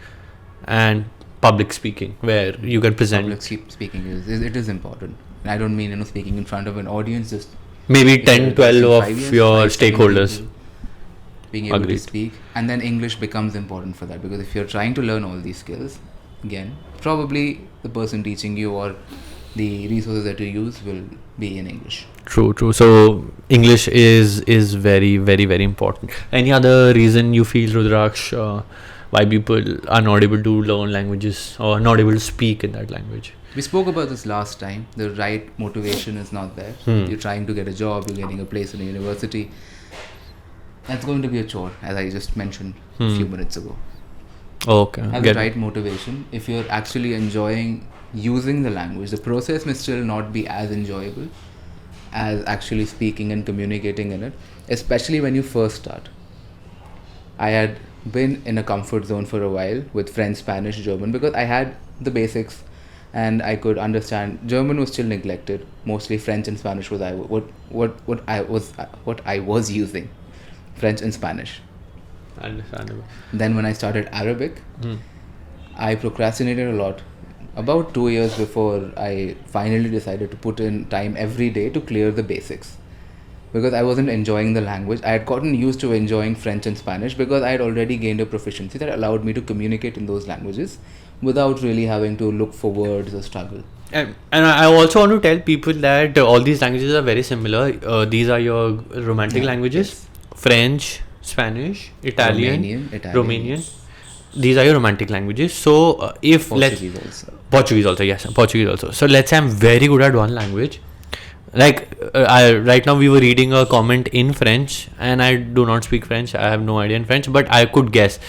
[SPEAKER 1] and public speaking, where you can present.
[SPEAKER 2] Public speaking is important. And I don't mean speaking in front of an audience, just
[SPEAKER 1] maybe 10, 12 of your stakeholders.
[SPEAKER 2] Being able to speak, and then English becomes important for that, because if you're trying to learn all these skills, again, probably the person teaching you or the resources that you use will be in English.
[SPEAKER 1] True. So English is very, very, very important. Any other reason you feel, Rudraksh, why people are not able to learn languages or not able to speak in that language?
[SPEAKER 2] We spoke about this last time. The right motivation is not there. You're trying to get a job, you're getting a place in a university. That's going to be a chore, as I just mentioned a few minutes ago.
[SPEAKER 1] Okay.
[SPEAKER 2] Have the right motivation. If you're actually enjoying using the language, the process may still not be as enjoyable as actually speaking and communicating in it, especially when you first start. I had been in a comfort zone for a while with French, Spanish, German, because I had the basics and I could understand. German was still neglected. Mostly French and Spanish was what I was using. French and Spanish.
[SPEAKER 1] Understandable.
[SPEAKER 2] Then when I started Arabic, I procrastinated a lot. About 2 years before I finally decided to put in time every day to clear the basics, because I wasn't enjoying the language. I had gotten used to enjoying French and Spanish because I had already gained a proficiency that allowed me to communicate in those languages without really having to look for words or struggle.
[SPEAKER 1] And I also want to tell people that all these languages are very similar. These are your romantic languages. Yes. French, Spanish, Italian, Romanian. These are your romantic languages. So if Portuguese also. So let's say I'm very good at one language. Like right now we were reading a comment in French, and I do not speak French. I have no idea in French, but I could guess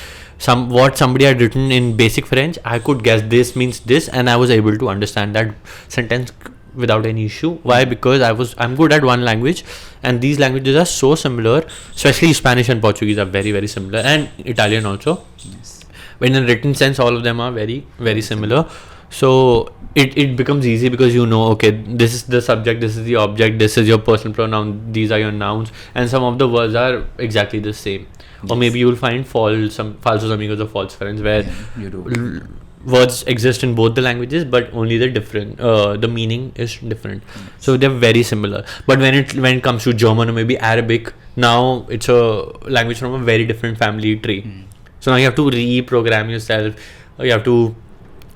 [SPEAKER 1] what somebody had written in basic French. I could guess this means this, and I was able to understand that sentence without any issue. Why? Because I'm good at one language, and these languages are so similar, especially Spanish and Portuguese are very, very similar, and Italian also. Yes. But in a written sense, all of them are very, very similar. So it becomes easy because okay, this is the subject, this is the object, this is your personal pronoun, these are your nouns, and some of the words are exactly the same. Yes. Or maybe you will find falsos amigos or false friends, where words exist in both the languages, but only the meaning is different. Yes. So they're very similar. But when it comes to German or maybe Arabic, now it's a language from a very different family tree. So now you have to reprogram yourself. You have to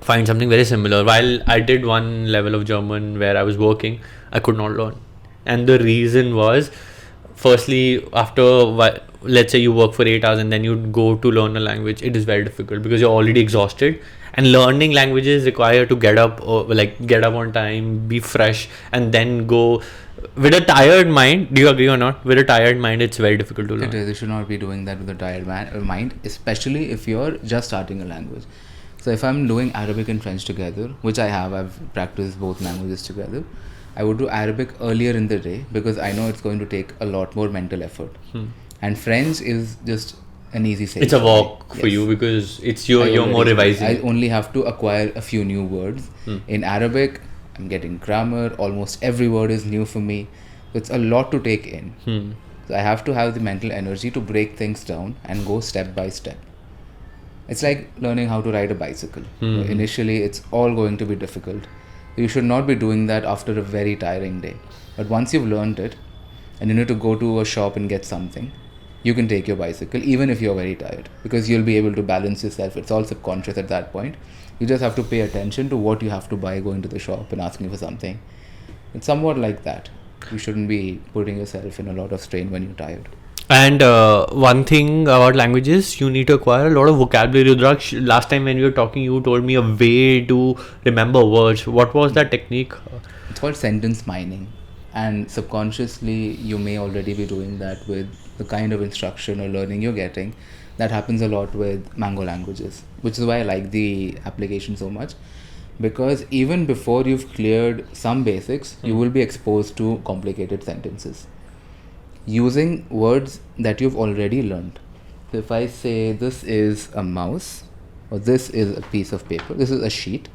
[SPEAKER 1] find something very similar. While I did one level of German where I was working, I could not learn. And the reason was, firstly, let's say you work for 8 hours and then you go to learn a language, it is very difficult because you're already exhausted. And learning languages require to get up, or like get up on time, be fresh, and then go with a tired mind. Do you agree or not? With a tired mind, it's very difficult to learn.
[SPEAKER 2] It is. You should not be doing that with a tired mind, especially if you're just starting a language. So if I'm doing Arabic and French together, which I've practiced both languages together, I would do Arabic earlier in the day because I know it's going to take a lot more mental effort. And French is just an easy save.
[SPEAKER 1] It's a walk for you because you're more revising.
[SPEAKER 2] I only have to acquire a few new words. In Arabic, I'm getting grammar. Almost every word is new for me. It's a lot to take in. So I have to have the mental energy to break things down and go step by step. It's like learning how to ride a bicycle. Initially, it's all going to be difficult. You should not be doing that after a very tiring day. But once you've learned it and you need to go to a shop and get something, you can take your bicycle even if you're very tired because you'll be able to balance yourself. It's all subconscious at that point. You just have to pay attention to what you have to buy going to the shop and asking for something. It's somewhat like that. You shouldn't be putting yourself in a lot of strain when you're tired.
[SPEAKER 1] And one thing about languages, you need to acquire a lot of vocabulary. Rudraksh, last time when we were talking, you told me a way to remember words. What was that technique?
[SPEAKER 2] It's called sentence mining. And subconsciously, you may already be doing that with the kind of instruction or learning you're getting. That happens a lot with Mango languages, which is why I like the application so much. Because even before you've cleared some basics, you will be exposed to complicated sentences using words that you've already learned. So if I say this is a mouse, or this is a piece of paper, this is a sheet.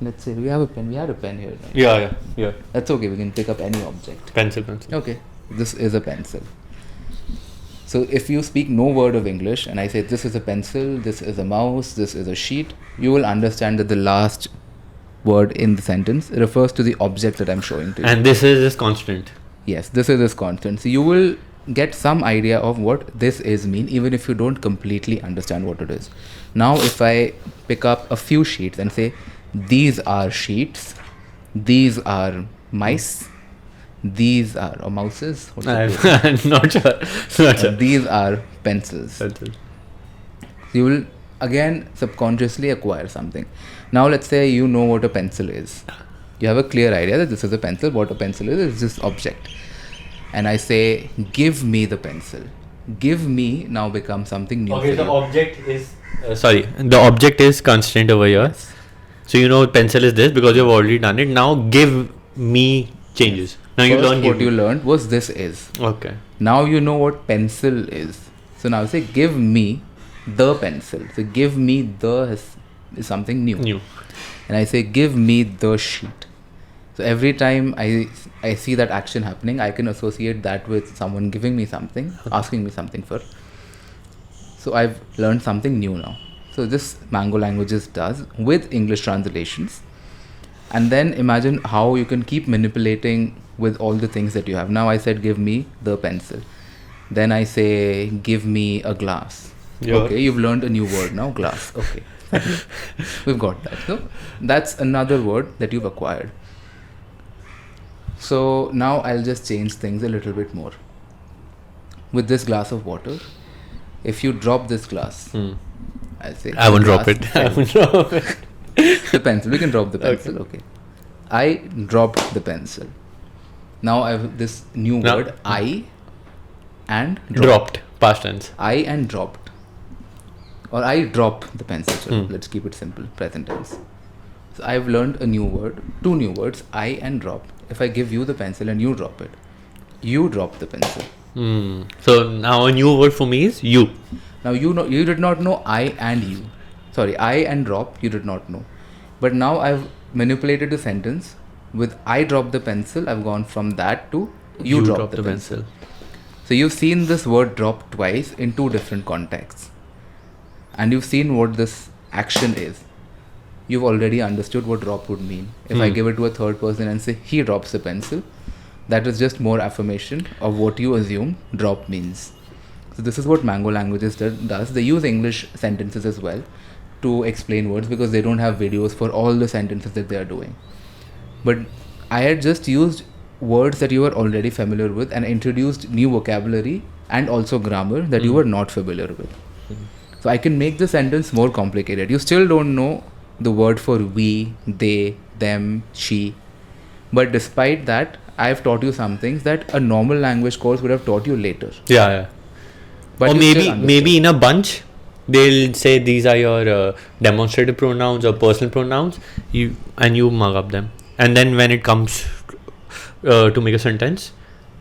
[SPEAKER 2] Let's say we have a pen. We had a pen here, right?
[SPEAKER 1] Yeah.
[SPEAKER 2] That's okay. We can pick up any object.
[SPEAKER 1] Pencil.
[SPEAKER 2] Okay. This is a pencil. So if you speak no word of English and I say this is a pencil, this is a mouse, this is a sheet, you will understand that the last word in the sentence refers to the object that I'm showing to you.
[SPEAKER 1] And this is constant.
[SPEAKER 2] Yes, this is constant. So you will get some idea of what this is mean even if you don't completely understand what it is. Now if I pick up a few sheets and say these are sheets, these are mice, these are or mouses.
[SPEAKER 1] I'm not sure.
[SPEAKER 2] These are pencils. So you will again subconsciously acquire something. Now let's say you know what a pencil is. You have a clear idea that this is a pencil. What a pencil is this object. And I say, give me the pencil. Give me now becomes something new.
[SPEAKER 1] Okay, the object is the object is constant over here.
[SPEAKER 2] Yes.
[SPEAKER 1] So you know pencil is this because you've already done it. Now give me changes. Now you learn
[SPEAKER 2] what you learned was this is.
[SPEAKER 1] Okay.
[SPEAKER 2] Now you know what pencil is. So now say give me the pencil. So give me the is something new. And I say give me the sheet. So every time I see that action happening, I can associate that with someone giving me something, asking me something for. So I've learned something new now. So this Mango Languages does with English translations. And then imagine how you can keep manipulating with all the things that you have. Now I said give me the pencil. Then I say give me a glass. Yeah. Okay, you've learned a new word now, glass. Okay. We've got that. So that's another word that you've acquired. So now I'll just change things a little bit more. With this glass of water, if you drop this glass, I'll say
[SPEAKER 1] I won't drop it.
[SPEAKER 2] The pencil. We can drop the pencil. Okay. I dropped the pencil. Now I have this new word, I and
[SPEAKER 1] dropped. Past tense.
[SPEAKER 2] I and dropped. Or I drop the pencil. So let's keep it simple. Present tense. So I've learned a new word, two new words, I and drop. If I give you the pencil and you drop it, you drop the pencil.
[SPEAKER 1] So now a new word for me is you.
[SPEAKER 2] Now you did not know I and you. Sorry, I and drop you did not know. But now I've manipulated the sentence with I drop the pencil. I've gone from that to you drop the pencil. So you've seen this word drop twice in two different contexts. And you've seen what this action is. You've already understood what drop would mean. If I give it to a third person and say he drops the pencil, that is just more affirmation of what you assume drop means. So this is what Mango Languages does. They use English sentences as well to explain words because they don't have videos for all the sentences that they are doing. But I had just used words that you were already familiar with and introduced new vocabulary and also grammar that you were not familiar with. So I can make the sentence more complicated. You still don't know the word for we, they, them, she. But despite that, I've taught you some things that a normal language course would have taught you later.
[SPEAKER 1] Yeah.
[SPEAKER 2] But
[SPEAKER 1] Or
[SPEAKER 2] you still understood.
[SPEAKER 1] maybe in a bunch, they'll say these are your demonstrative pronouns or personal pronouns, and you mug up them. And then when it comes to make a sentence,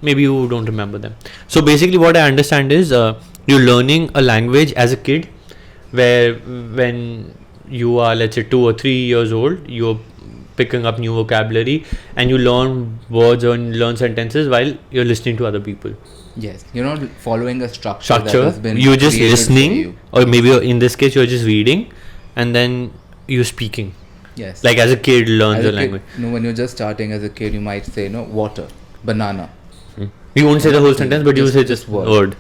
[SPEAKER 1] maybe you don't remember them. So basically what I understand is you're learning a language as a kid, where when you are, let's say, 2 or 3 years old, you're picking up new vocabulary and you learn words or learn sentences while you're listening to other people.
[SPEAKER 2] Yes, you're not following a structure that has been
[SPEAKER 1] You're just
[SPEAKER 2] created for
[SPEAKER 1] listening,
[SPEAKER 2] you.
[SPEAKER 1] or maybe in this case you're just reading, and then you're speaking.
[SPEAKER 2] Yes.
[SPEAKER 1] Like as a kid learns
[SPEAKER 2] As
[SPEAKER 1] the
[SPEAKER 2] a kid,
[SPEAKER 1] language.
[SPEAKER 2] when you're just starting as a kid, you might say, water, banana.
[SPEAKER 1] You won't say the whole sentence, but you say just word.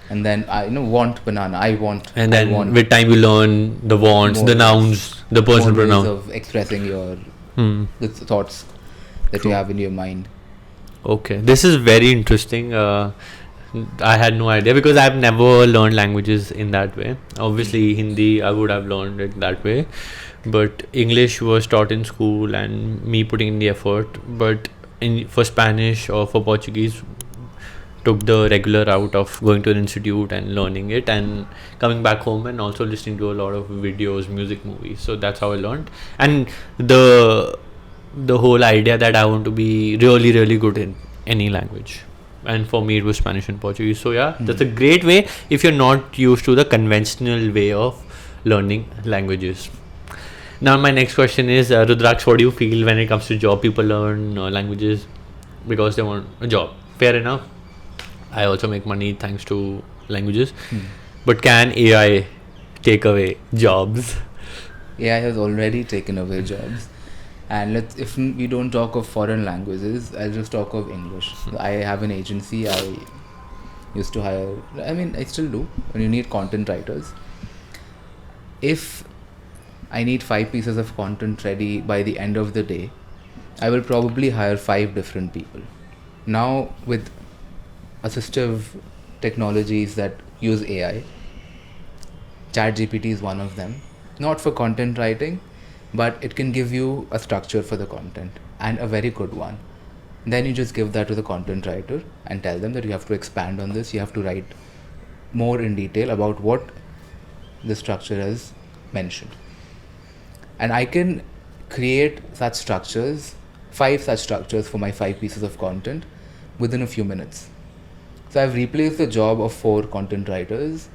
[SPEAKER 2] And then I want banana. I want.
[SPEAKER 1] And then
[SPEAKER 2] I want
[SPEAKER 1] with time you learn the wants,
[SPEAKER 2] more
[SPEAKER 1] the nouns, the personal
[SPEAKER 2] more ways
[SPEAKER 1] pronoun.
[SPEAKER 2] of expressing your the thoughts that
[SPEAKER 1] True.
[SPEAKER 2] you have in your mind.
[SPEAKER 1] Okay, this is very interesting. I had no idea because I've never learned languages in that way. Obviously, Hindi I would have learned it that way, but English was taught in school and me putting in the effort. But for Spanish or for Portuguese, took the regular route of going to an institute and learning it and coming back home and also listening to a lot of videos, music, movies. So that's how I learned. And the whole idea that I want to be really, really good in any language. And for me, it was Spanish and Portuguese. So yeah, that's a great way if you're not used to the conventional way of learning languages. Now, my next question is, Rudraksh, what do you feel when it comes to job? People learn languages because they want a job. Fair enough. I also make money thanks to languages. But can AI take away jobs?
[SPEAKER 2] AI has already taken away jobs. And if we don't talk of foreign languages, I'll just talk of English. I have an agency. I used to hire, I still do, when you need content writers. If I need 5 pieces of content ready by the end of the day, I will probably hire 5 different people. Now, with assistive technologies that use AI, ChatGPT is one of them. Not for content writing, but it can give you a structure for the content, and a very good one. Then you just give that to the content writer and tell them that you have to expand on this, you have to write more in detail about what the structure has mentioned. And I can create such structures, 5 such structures for my 5 pieces of content within a few minutes. So I've replaced the job of 4 content writers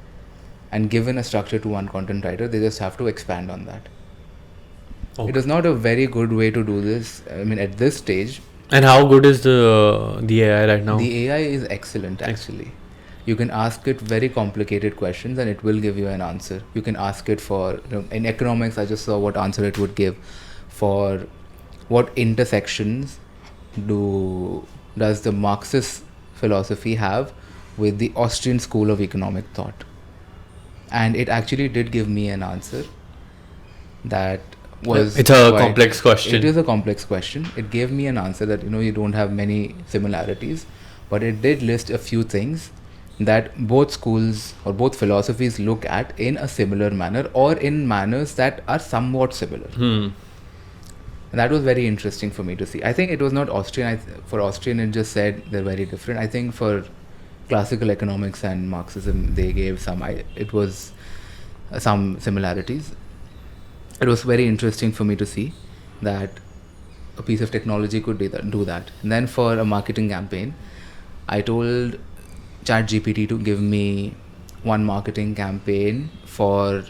[SPEAKER 2] and given a structure to 1 content writer. They just have to expand on that. Okay. It is not a very good way to do this. At this stage.
[SPEAKER 1] And how good is the AI right now?
[SPEAKER 2] The AI is excellent, actually. You can ask it very complicated questions and it will give you an answer. You can ask it for, in economics, I just saw what answer it would give for what intersections does the Marxist philosophy have with the Austrian school of economic thought. And it actually did give me an answer that was...
[SPEAKER 1] It's a complex question.
[SPEAKER 2] It is a complex question. It gave me an answer that, you don't have many similarities, but it did list a few things that both schools or both philosophies look at in a similar manner or in manners that are somewhat similar. And that was very interesting for me to see. I think it was not Austrian. For Austrian, it just said they're very different. I think for classical economics and Marxism, they gave some similarities. It was very interesting for me to see that a piece of technology could do that. And then for a marketing campaign, I told ChatGPT to give me one marketing campaign for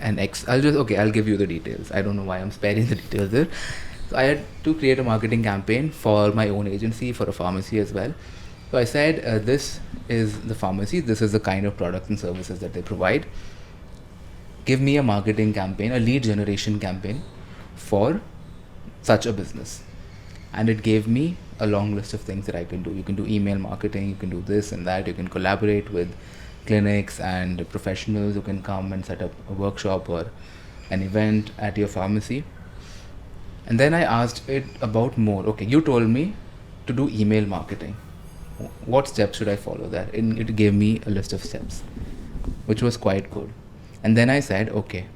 [SPEAKER 2] I'll give you the details. I don't know why I'm sparing the details there. So I had to create a marketing campaign for my own agency, for a pharmacy as well. So I said, this is the pharmacy, this is the kind of products and services that they provide. Give me a marketing campaign, a lead generation campaign for such a business. And it gave me a long list of things that I can do. You can do email marketing, you can do this and that, you can collaborate with clinics and professionals who can come and set up a workshop or an event at your pharmacy. And then I asked it about more. Okay, you told me to do email marketing. What steps should I follow there? And it gave me a list of steps, which was quite good. And then I said, okay,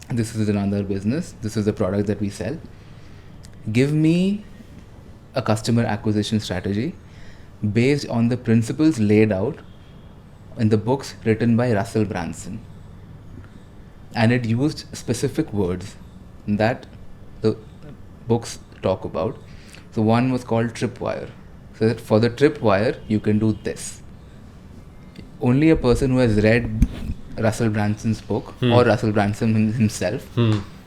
[SPEAKER 2] this is another business. This is the product that we sell. Give me a customer acquisition strategy based on the principles laid out in the books written by Russell Branson. And it used specific words that the books talk about. So one was called tripwire. So that for the tripwire, you can do this. Only a person who has read Russell Branson's book or Russell Branson himself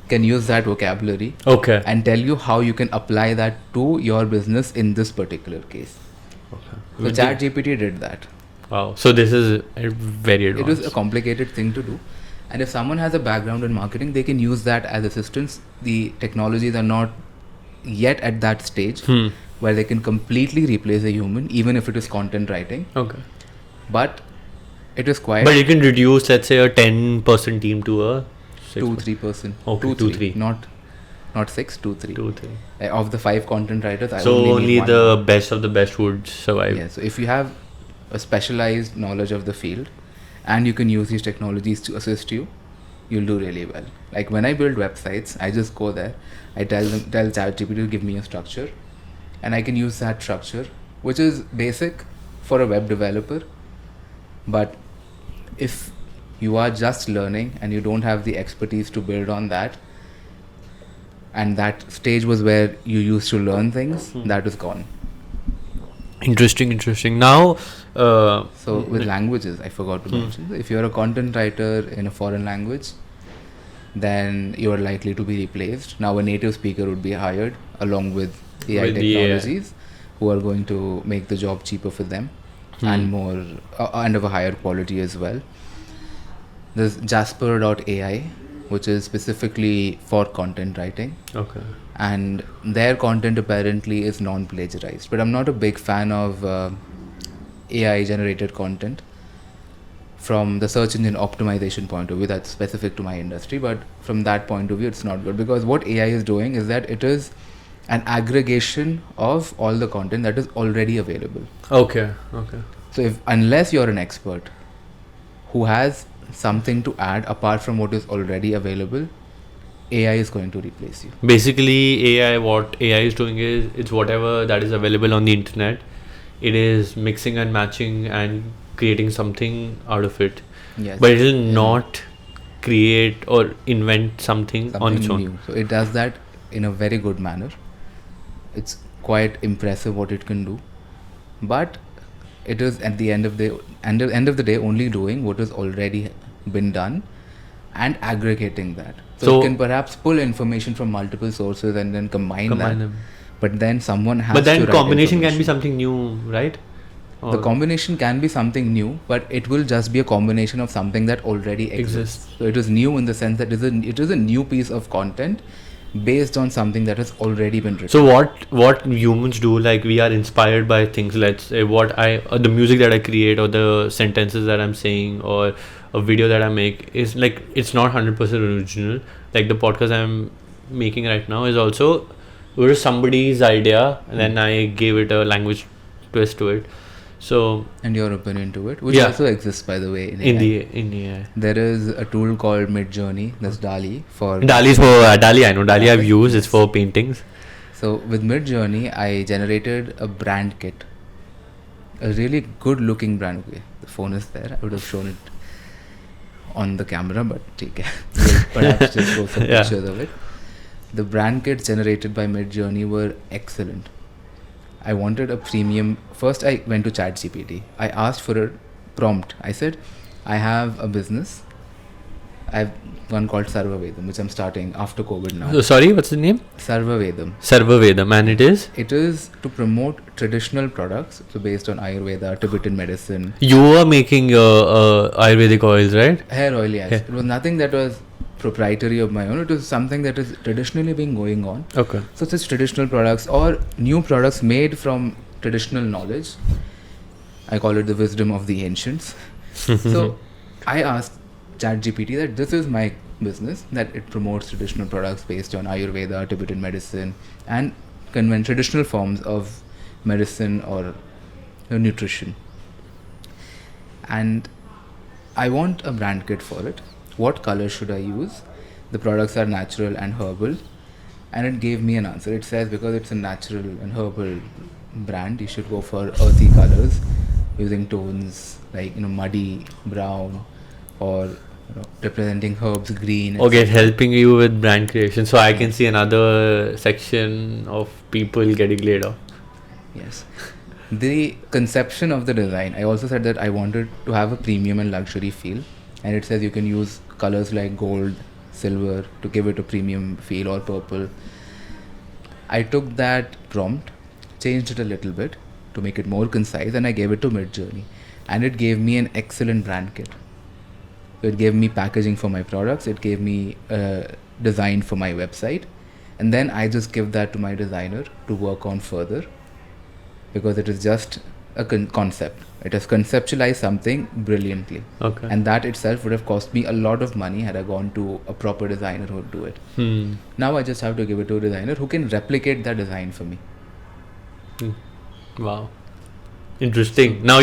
[SPEAKER 2] can use that vocabulary and tell you how you can apply that to your business in this particular case. So ChatGPT did that.
[SPEAKER 1] Wow. So this is very advanced.
[SPEAKER 2] It was a complicated thing to do. And if someone has a background in marketing, they can use that as assistance. The technologies are not yet at that stage where they can completely replace a human, even if it is content writing.
[SPEAKER 1] Okay.
[SPEAKER 2] But it is quite...
[SPEAKER 1] But you can reduce, let's say, a 10% team to a
[SPEAKER 2] 2-3%.
[SPEAKER 1] Okay, 2-3.
[SPEAKER 2] Not 6, 2-3.
[SPEAKER 1] 2-3.
[SPEAKER 2] Of the 5 content writers, I
[SPEAKER 1] so only
[SPEAKER 2] need
[SPEAKER 1] the
[SPEAKER 2] one.
[SPEAKER 1] best of the best would survive.
[SPEAKER 2] Yeah, so if you have a specialized knowledge of the field and you can use these technologies to assist you, you'll do really well. Like when I build websites, I just go there, I tell ChatGPT to give me a structure, and I can use that structure, which is basic for a web developer. But if you are just learning and you don't have the expertise to build on that, and that stage was where you used to learn things, that is gone.
[SPEAKER 1] Interesting. Now,
[SPEAKER 2] so with languages, I forgot to mention, if you're a content writer in a foreign language, then you are likely to be replaced. Now a native speaker would be hired along with AI technologies who are going to make the job cheaper for them and more and of a higher quality as well. There's Jasper.ai, which is specifically for content writing.
[SPEAKER 1] Okay.
[SPEAKER 2] And their content apparently is non-plagiarized. But I'm not a big fan of AI generated content from the search engine optimization point of view. That's specific to my industry, but from that point of view, it's not good, because what AI is doing is that it is an aggregation of all the content that is already available.
[SPEAKER 1] Okay.
[SPEAKER 2] So unless you're an expert who has something to add apart from what is already available, AI is going to replace you.
[SPEAKER 1] Basically, what AI is doing is, it's whatever that is available on the internet. It is mixing and matching and creating something out of it.
[SPEAKER 2] Yes.
[SPEAKER 1] But it will not create or invent something on its own.
[SPEAKER 2] New. So it does that in a very good manner. It's quite impressive what it can do. But it is at the end of the day only doing what has already been done and aggregating that. So it can perhaps pull information from multiple sources and then combine them. But then someone has to write
[SPEAKER 1] But then combination can be something new, right?
[SPEAKER 2] The combination can be something new, but it will just be a combination of something that already exists. So it is new in the sense that it is a new piece of content based on something that has already been written.
[SPEAKER 1] So what humans do, like we are inspired by things. Let's say the music that I create, or the sentences that I'm saying, or a video that I make is like, it's not 100% original. Like the podcast I'm making right now is also, it was somebody's idea, and then I gave it a language twist to it. So,
[SPEAKER 2] and your opinion to it, which also exists, by the way, in
[SPEAKER 1] AI.
[SPEAKER 2] There is a tool called Midjourney, that's DALL-E for...
[SPEAKER 1] DALL-E I know. DALL-E I've used, it's for paintings.
[SPEAKER 2] So with Midjourney, I generated a brand kit. A really good looking brand. Okay, the phone is there. I would have shown it on the camera, but okay. We'll perhaps just show some pictures of it. The brand kits generated by Midjourney were excellent. I wanted a premium. First, I went to ChatGPT. I asked for a prompt. I said, I have a business. I have one called Sarvavedam, which I'm starting after COVID now.
[SPEAKER 1] Sorry, what's the name?
[SPEAKER 2] Sarvavedam.
[SPEAKER 1] And it is?
[SPEAKER 2] It is to promote traditional products, so based on Ayurveda, Tibetan medicine.
[SPEAKER 1] You were making Ayurvedic oils, right?
[SPEAKER 2] Hair oil, yes. It was nothing that was proprietary of my own. It was something that is traditionally been going on.
[SPEAKER 1] Okay.
[SPEAKER 2] So such traditional products or new products made from traditional knowledge. I call it the wisdom of the ancients. So I asked ChatGPT that this is my business that it promotes traditional products based on Ayurveda, Tibetan medicine, and traditional forms of medicine or nutrition. And I want a brand kit for it. What color should I use? The products are natural and herbal. And it gave me an answer. It says because it's a natural and herbal brand, you should go for earthy colors using tones like muddy brown or representing herbs green.
[SPEAKER 1] Okay, it's helping you with brand creation. So I can see another section of people getting laid off.
[SPEAKER 2] Yes. The conception of the design, I also said that I wanted to have a premium and luxury feel, and it says you can use colors like gold, silver to give it a premium feel, or purple. I took that prompt, changed it a little bit to make it more concise, and I gave it to Midjourney, and it gave me an excellent brand kit. It gave me packaging for my products, it gave me design for my website, and then I just give that to my designer to work on further, because it is just a concept. It has conceptualized something brilliantly.
[SPEAKER 1] Okay.
[SPEAKER 2] And that itself would have cost me a lot of money had I gone to a proper designer who would do it. Now I just have to give it to a designer who can replicate that design for me.
[SPEAKER 1] Wow. Interesting. Now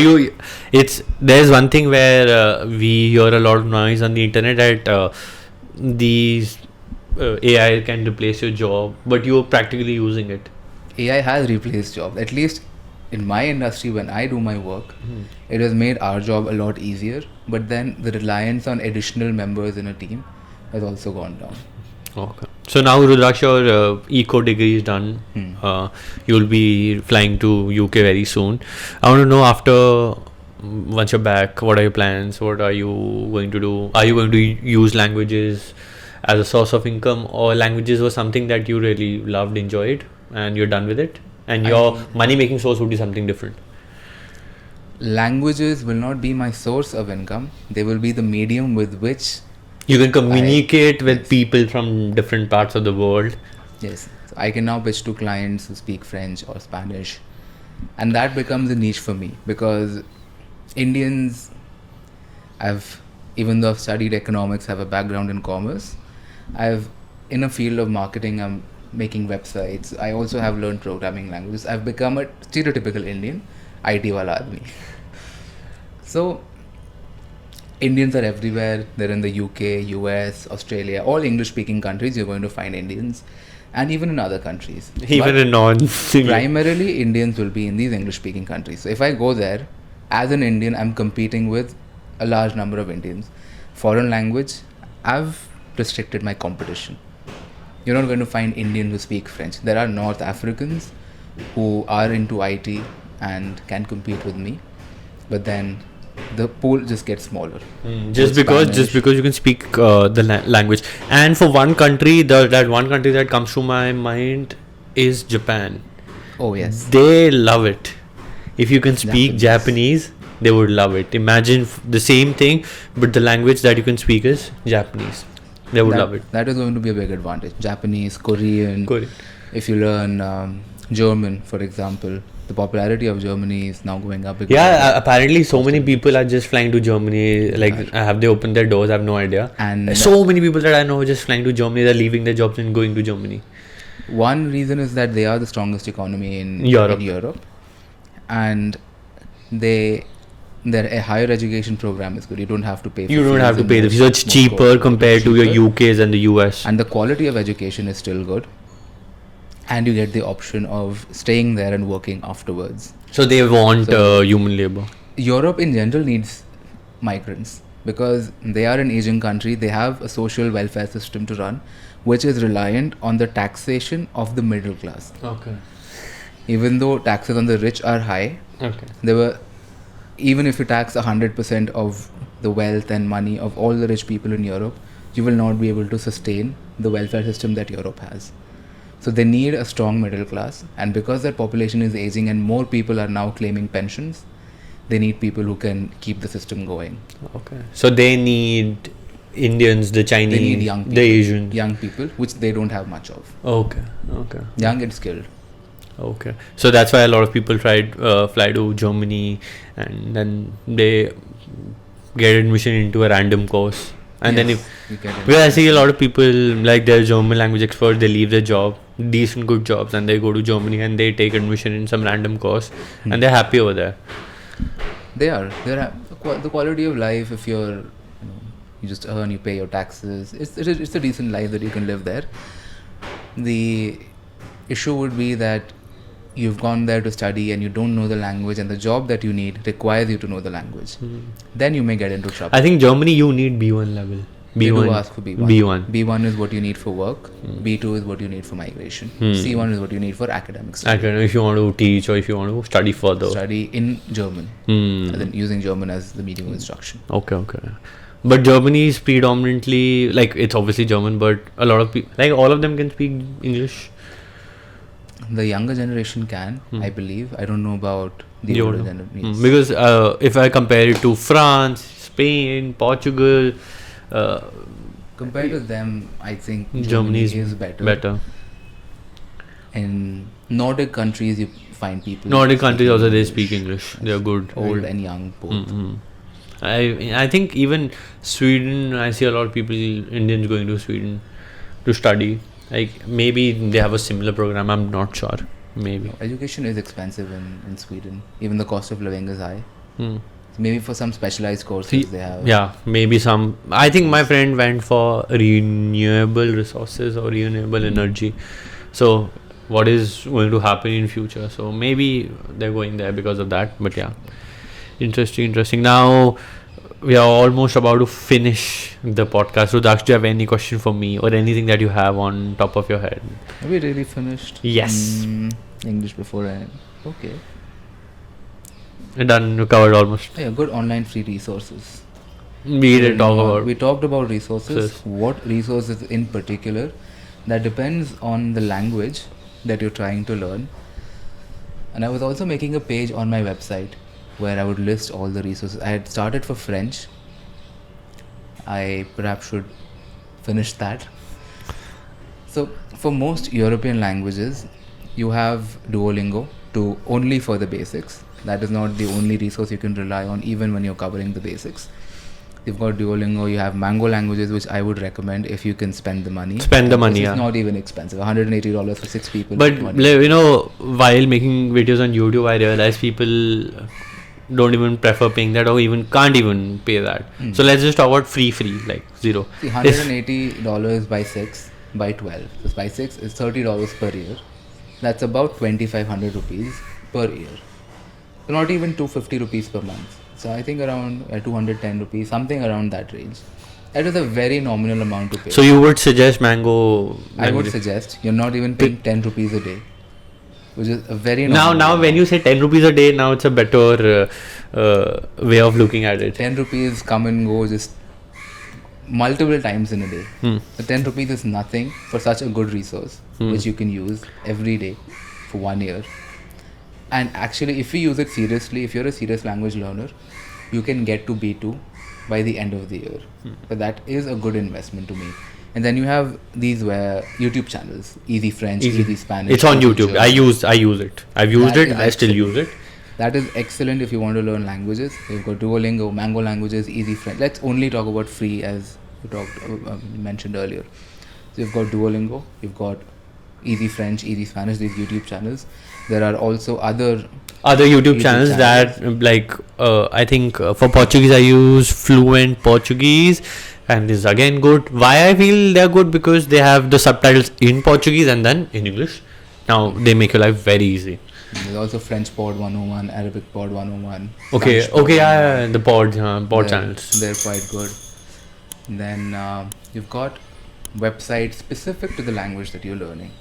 [SPEAKER 1] there's one thing where we hear a lot of noise on the internet that these AI can replace your job, but you're practically using it.
[SPEAKER 2] AI has replaced jobs. At least in my industry, when I do my work, it has made our job a lot easier. But then the reliance on additional members in a team has also gone down.
[SPEAKER 1] Okay. So now, Rudraksh, your eco degree is done. You'll be flying to UK very soon. I want to know once you're back, what are your plans? What are you going to do? Are you going to use languages as a source of income, or languages was something that you really loved, enjoyed, and you're done with it? And your money-making source would be something different.
[SPEAKER 2] Languages will not be my source of income. They will be the medium with which
[SPEAKER 1] you can communicate with people from different parts of the world.
[SPEAKER 2] Yes. So I can now pitch to clients who speak French or Spanish. And that becomes a niche for me, because Indians, even though I've studied economics, have a background in commerce. In a field of marketing, I'm making websites. I also have learned programming languages. I've become a stereotypical Indian, IT wala aadmi. So Indians are everywhere. They're in the UK, US, Australia, all English-speaking countries. You're going to find Indians, and even in other countries.
[SPEAKER 1] Even in
[SPEAKER 2] primarily, Indians will be in these English-speaking countries. So if I go there, as an Indian, I'm competing with a large number of Indians. Foreign language, I've restricted my competition. You're not going to find Indians who speak French. There are North Africans who are into IT and can compete with me, but then the pool just gets smaller.
[SPEAKER 1] Just because you can speak the language. And for one country, that one country that comes to my mind is Japan.
[SPEAKER 2] Oh yes,
[SPEAKER 1] they love it. If you can speak Japanese, they would love it. Imagine the same thing, but the language that you can speak is Japanese. They would love it.
[SPEAKER 2] That is going to be a big advantage. Japanese, Korean. If you learn German, for example, the popularity of Germany is now going up.
[SPEAKER 1] Apparently so many people are just flying to Germany. Have they opened their doors? I have no idea. And so many people that I know are just flying to Germany. They're leaving their jobs and going to Germany.
[SPEAKER 2] One reason is that they are the strongest economy in Europe. And their higher education program is good. You don't have to pay.
[SPEAKER 1] You don't have to pay the fees. So it's cheaper compared to your UK's and the US.
[SPEAKER 2] And the quality of education is still good. And you get the option of staying there and working afterwards.
[SPEAKER 1] So they want human labor.
[SPEAKER 2] Europe in general needs migrants because they are an Asian country. They have a social welfare system to run, which is reliant on the taxation of the middle class.
[SPEAKER 1] Okay.
[SPEAKER 2] Even though taxes on the rich are high, even if you tax 100% of the wealth and money of all the rich people in Europe, you will not be able to sustain the welfare system that Europe has. So they need a strong middle class, and because their population is aging and more people are now claiming pensions, they need people who can keep the system going.
[SPEAKER 1] Okay. So they need Indians, the Chinese,
[SPEAKER 2] they need young people,
[SPEAKER 1] the Asians.
[SPEAKER 2] Young people, which they don't have much of.
[SPEAKER 1] Okay.
[SPEAKER 2] Young and skilled.
[SPEAKER 1] Okay. So that's why a lot of people fly to Germany and then they get admission into a random course. And then if
[SPEAKER 2] you get it.
[SPEAKER 1] because I see a lot of people like they're German language experts, they leave their job, decent good jobs, and they go to Germany and they take admission in some random course, and they're happy over there.
[SPEAKER 2] They're the quality of life. If you just earn, you pay your taxes. It's a decent life that you can live there. The issue would be that you've gone there to study and you don't know the language, and the job that you need requires you to know the language. Then you may get into trouble.
[SPEAKER 1] I think Germany you need B1 level.
[SPEAKER 2] They
[SPEAKER 1] B1.
[SPEAKER 2] do ask for B1.
[SPEAKER 1] B1.
[SPEAKER 2] B1 is what you need for work. B2 is what you need for migration. C1 is what you need for academic study.
[SPEAKER 1] I don't know if you want to teach or if you want to study further.
[SPEAKER 2] Study in German. And then using German as the medium of instruction.
[SPEAKER 1] Okay. But Germany is predominantly, like, it's obviously German, but a lot of people, like, all of them can speak English.
[SPEAKER 2] The younger generation can, I believe. I don't know about the
[SPEAKER 1] You
[SPEAKER 2] older
[SPEAKER 1] don't
[SPEAKER 2] generation.
[SPEAKER 1] Because if I compare it to France, Spain, Portugal,
[SPEAKER 2] Compared to them, I think
[SPEAKER 1] Germany
[SPEAKER 2] is better. In Nordic countries, you find people.
[SPEAKER 1] Nordic countries
[SPEAKER 2] speaking
[SPEAKER 1] also they
[SPEAKER 2] English.
[SPEAKER 1] speak English. They are good.
[SPEAKER 2] Old and young both.
[SPEAKER 1] I think even Sweden, I see a lot of people, Indians going to Sweden to study. Like maybe they have a similar program. I'm not sure. Maybe.
[SPEAKER 2] Education is expensive in Sweden. Even the cost of living is high. Maybe for some specialized courses they have.
[SPEAKER 1] Yeah, maybe some. I think my friend went for renewable resources or renewable energy. So what is going to happen in future? So maybe they're going there because of that. But yeah, interesting. Now we are almost about to finish the podcast. Rudraksh, do you have any question for me or anything that you have on top of your head?
[SPEAKER 2] Are we really finished?
[SPEAKER 1] Yes.
[SPEAKER 2] English before I... Okay.
[SPEAKER 1] Done. You covered almost.
[SPEAKER 2] Yeah, good online free resources.
[SPEAKER 1] We did talk about.
[SPEAKER 2] We talked about resources. What resources in particular? That depends on the language that you're trying to learn. And I was also making a page on my website where I would list all the resources. I had started for French. I perhaps should finish that. So for most European languages, you have Duolingo only for the basics. That is not the only resource you can rely on even when you're covering the basics. You've got Duolingo, you have Mango languages, which I would recommend if you can spend the money.
[SPEAKER 1] It's
[SPEAKER 2] not even expensive. $180 for 6 people.
[SPEAKER 1] But while making videos on YouTube, I realize people don't even prefer paying that or even can't even pay that. So let's just talk about free, like zero.
[SPEAKER 2] See, $180 by 6 by 12. So by 6 is $30 per year. That's about 2,500 rupees per year. So not even 250 rupees per month. So I think around 210 rupees, something around that range. That is a very nominal amount to pay.
[SPEAKER 1] So you would suggest Mango?
[SPEAKER 2] I would suggest you're not even paying 10 rupees a day, which is a very nominal
[SPEAKER 1] now when you say 10 rupees a day, now it's a better way of looking at it.
[SPEAKER 2] 10 rupees come and go just multiple times in a day. So 10 rupees is nothing for such a good resource, which you can use every day for 1 year. And actually, if you use it seriously, if you're a serious language learner, you can get to B2 by the end of the year. But that is a good investment to me. And then you have these YouTube channels, Easy French, Easy Spanish.
[SPEAKER 1] It's on YouTube. I use it. I've used it. I still use it.
[SPEAKER 2] That is excellent if you want to learn languages. You've got Duolingo, Mango languages, Easy French. Let's only talk about free as you mentioned earlier. So you've got Duolingo, you've got Easy French, Easy Spanish, these YouTube channels. There are also other
[SPEAKER 1] YouTube channels that I think for Portuguese I use Fluent Portuguese, and this is again good. Why I feel they're good? Because they have the subtitles in Portuguese and then in English. Now they make your life very easy.
[SPEAKER 2] There's also French Pod 101, Arabic Pod 101.
[SPEAKER 1] Okay, the pod channels.
[SPEAKER 2] They're quite good. Then you've got websites specific to the language that you're learning.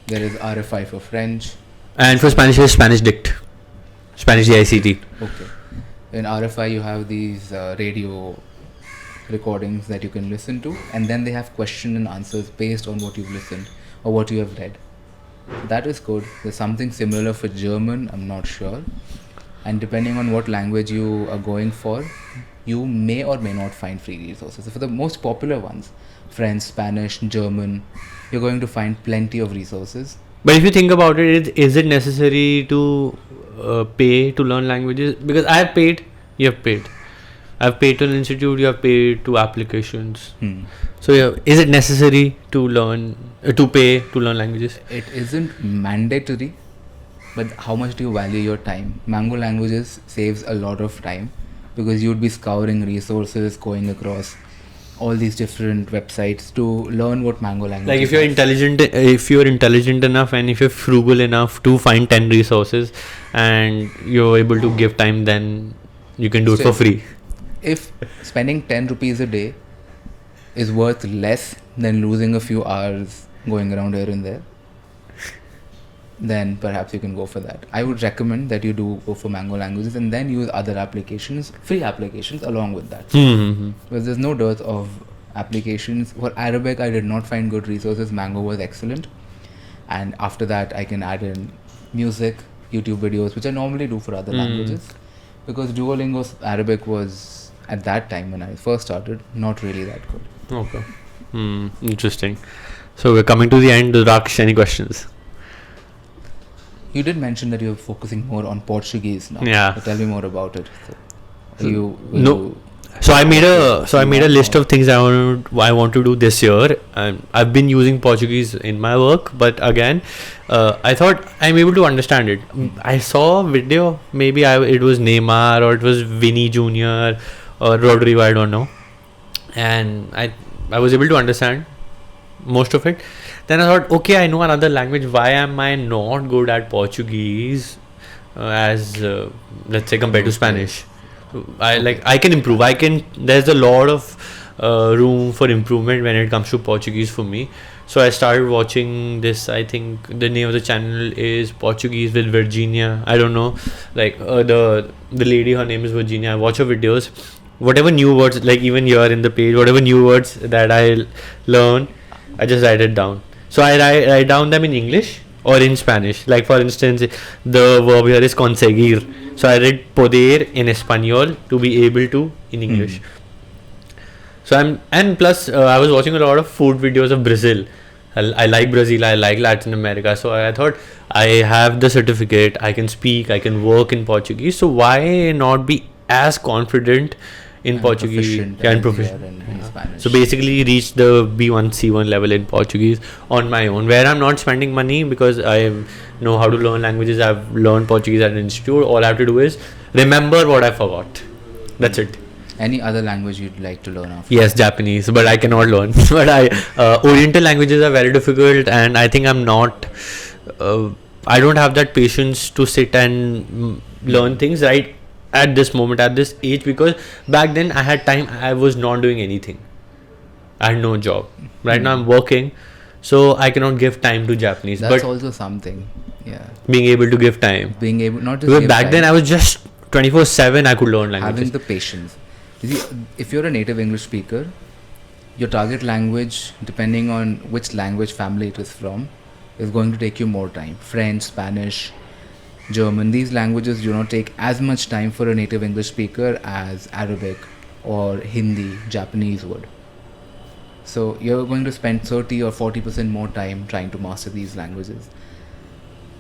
[SPEAKER 2] There is RFI for French.
[SPEAKER 1] And for Spanish, is Spanish Dict. Spanish DICT.
[SPEAKER 2] Okay. In RFI, you have these radio recordings that you can listen to, and then they have question and answers based on what you've listened or what you have read. That is good. There's something similar for German, I'm not sure. And depending on what language you are going for, you may or may not find free resources. So for the most popular ones, French, Spanish, German, you're going to find plenty of resources.
[SPEAKER 1] But if you think about it, is it necessary to pay to learn languages? Because I have paid, you have paid. I've paid to an institute, you have paid to applications.
[SPEAKER 2] Hmm.
[SPEAKER 1] So yeah, is it necessary to learn, to pay to learn languages?
[SPEAKER 2] It isn't mandatory, but how much do you value your time? Mango Languages saves a lot of time because you'd be scouring resources, going across all these different websites to learn what Mango Languages
[SPEAKER 1] Like if you're
[SPEAKER 2] has.
[SPEAKER 1] intelligent enough and if you're frugal enough to find 10 resources and you're able to give time, then you can do it for free.
[SPEAKER 2] If spending 10 rupees a day is worth less than losing a few hours going around here and there, then perhaps you can go for that. I would recommend that you do go for Mango Languages and then use other applications, free applications along with that.
[SPEAKER 1] Mm-hmm.
[SPEAKER 2] Because there's no dearth of applications. For Arabic, I did not find good resources. Mango was excellent. And after that, I can add in music, YouTube videos, which I normally do for other languages. Because Duolingo's Arabic was, at that time when I first started, not really that good.
[SPEAKER 1] Okay. Interesting. So we're coming to the end. Rudraksh, any questions?
[SPEAKER 2] You did mention that you're focusing more on Portuguese now.
[SPEAKER 1] Yeah.
[SPEAKER 2] So tell me more about it. So
[SPEAKER 1] So I made a list of things I want to do this year. I've been using Portuguese in my work, but again, I thought I'm able to understand it. I saw a video, maybe it was Neymar or it was Vinny Jr. or Rodrigo, I don't know, and I was able to understand most of it. Then I thought, okay, I know another language. Why am I not good at Portuguese as let's say compared to Spanish? I can improve. There's a lot of room for improvement when it comes to Portuguese for me. So I started watching this. I think the name of the channel is Portuguese with Virginia. I don't know, like the lady, her name is Virginia. I watch her videos. Whatever new words, like even here in the page, whatever new words that I learn, I just write it down. So I write down them in English or in Spanish. Like for instance, the verb here is conseguir. So I read poder in Espanol to be able to in English. So and plus I was watching a lot of food videos of Brazil. I like Brazil, I like Latin America. So I thought I have the certificate, I can speak, I can work in Portuguese. So why not be as confident in Portuguese and proficient
[SPEAKER 2] in Spanish.
[SPEAKER 1] So basically reach the B1 C1 level in Portuguese on my own, where I'm not spending money because I know how to learn languages. I've learned Portuguese at an institute. All I have to do is remember what I forgot. That's it.
[SPEAKER 2] Any other language you'd like to learn after?
[SPEAKER 1] Yes, Japanese, but I cannot learn. But Oriental languages are very difficult, and I think I'm not. I don't have that patience to sit and learn things right at this moment, at this age, because back then I had time. I was not doing anything. I had no job. Right now I'm working, so I cannot give time to Japanese.
[SPEAKER 2] That's
[SPEAKER 1] but
[SPEAKER 2] also something. Yeah.
[SPEAKER 1] Being able to give time.
[SPEAKER 2] Being able not just
[SPEAKER 1] Because
[SPEAKER 2] give
[SPEAKER 1] back
[SPEAKER 2] time,
[SPEAKER 1] then I was just 24/7. I could learn languages.
[SPEAKER 2] having the patience. You see, if you're a native English speaker, your target language, depending on which language family it is from, is going to take you more time. French, Spanish, German, these languages do not take as much time for a native English speaker as Arabic or Hindi, Japanese would. So you're going to spend 30 or 40% more time trying to master these languages.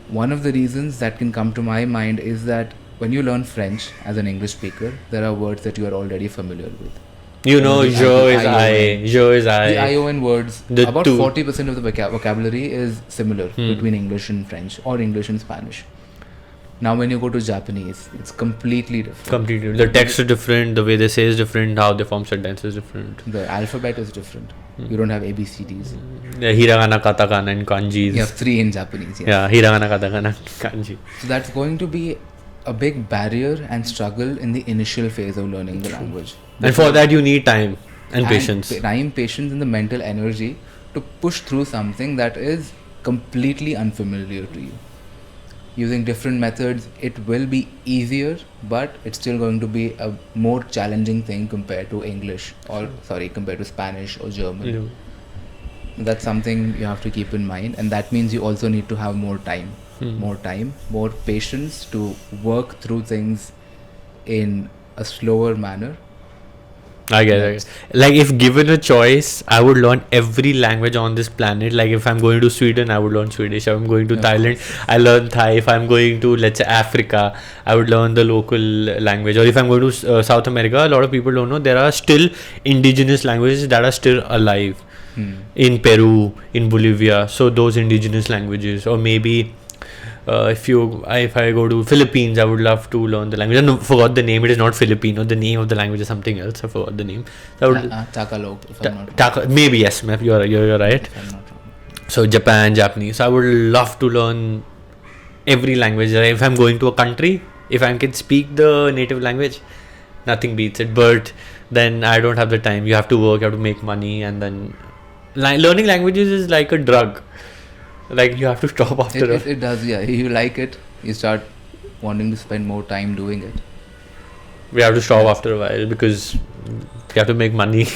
[SPEAKER 2] One of the reasons that can come to my mind is that when you learn French as an English speaker, there are words that you are already familiar with.
[SPEAKER 1] You know, jo is I, jo is I.
[SPEAKER 2] The ION words,
[SPEAKER 1] The
[SPEAKER 2] about
[SPEAKER 1] two.
[SPEAKER 2] 40% of the vocabulary is similar between English and French or English and Spanish. Now when you go to Japanese, it's completely different.
[SPEAKER 1] Completely. The text is different, the way they say is different, how they form sentences is different.
[SPEAKER 2] The alphabet is different. You don't have ABCDs.
[SPEAKER 1] The hiragana, katakana and kanjis.
[SPEAKER 2] You have 3 in Japanese. Yes.
[SPEAKER 1] Yeah, hiragana, katakana, kanji.
[SPEAKER 2] So that's going to be a big barrier and struggle in the initial phase of learning the language.
[SPEAKER 1] And for that you need time and patience.
[SPEAKER 2] Time, patience, and the mental energy to push through something that is completely unfamiliar to you. Using different methods, it will be easier, but it's still going to be a more challenging thing compared to compared to Spanish or German. That's something you have to keep in mind, and that means you also need to have more time, more patience to work through things in a slower manner.
[SPEAKER 1] I get it. Like if given a choice, I would learn every language on this planet. Like if I'm going to Sweden, I would learn Swedish. If I'm going to Thailand, I learn Thai. If I'm going to, let's say, Africa, I would learn the local language. Or if I'm going to South America, a lot of people don't know there are still indigenous languages that are still alive in Peru, in Bolivia. So those indigenous languages, or maybe if I go to Philippines, I would love to learn the language. I forgot the name. It is not Filipino. The name of the language is something else. I forgot the name.
[SPEAKER 2] Tagalog, if I'm not wrong.
[SPEAKER 1] Maybe yes, ma'am. You're right.
[SPEAKER 2] If I'm not wrong.
[SPEAKER 1] So Japan, Japanese. I would love to learn every language. Like if I'm going to a country, if I can speak the native language, nothing beats it. But then I don't have the time. You have to work. You have to make money, and then learning languages is like a drug. Like you have to stop after
[SPEAKER 2] it does, yeah. You like it, you start wanting to spend more time doing it.
[SPEAKER 1] We have to stop after a while because you have to make money.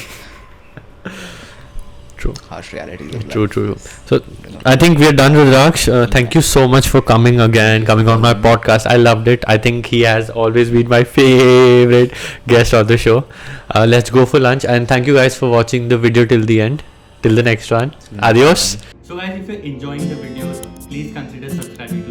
[SPEAKER 1] True.
[SPEAKER 2] Harsh realities of life.
[SPEAKER 1] True. So I think we are done with Rudraksh. Thank you so much for coming on my podcast. I loved it. I think he has always been my favorite guest on the show. Let's go for lunch, and thank you guys for watching the video till the end. Till the next one. Adios. So guys, if you're enjoying the videos, please consider subscribing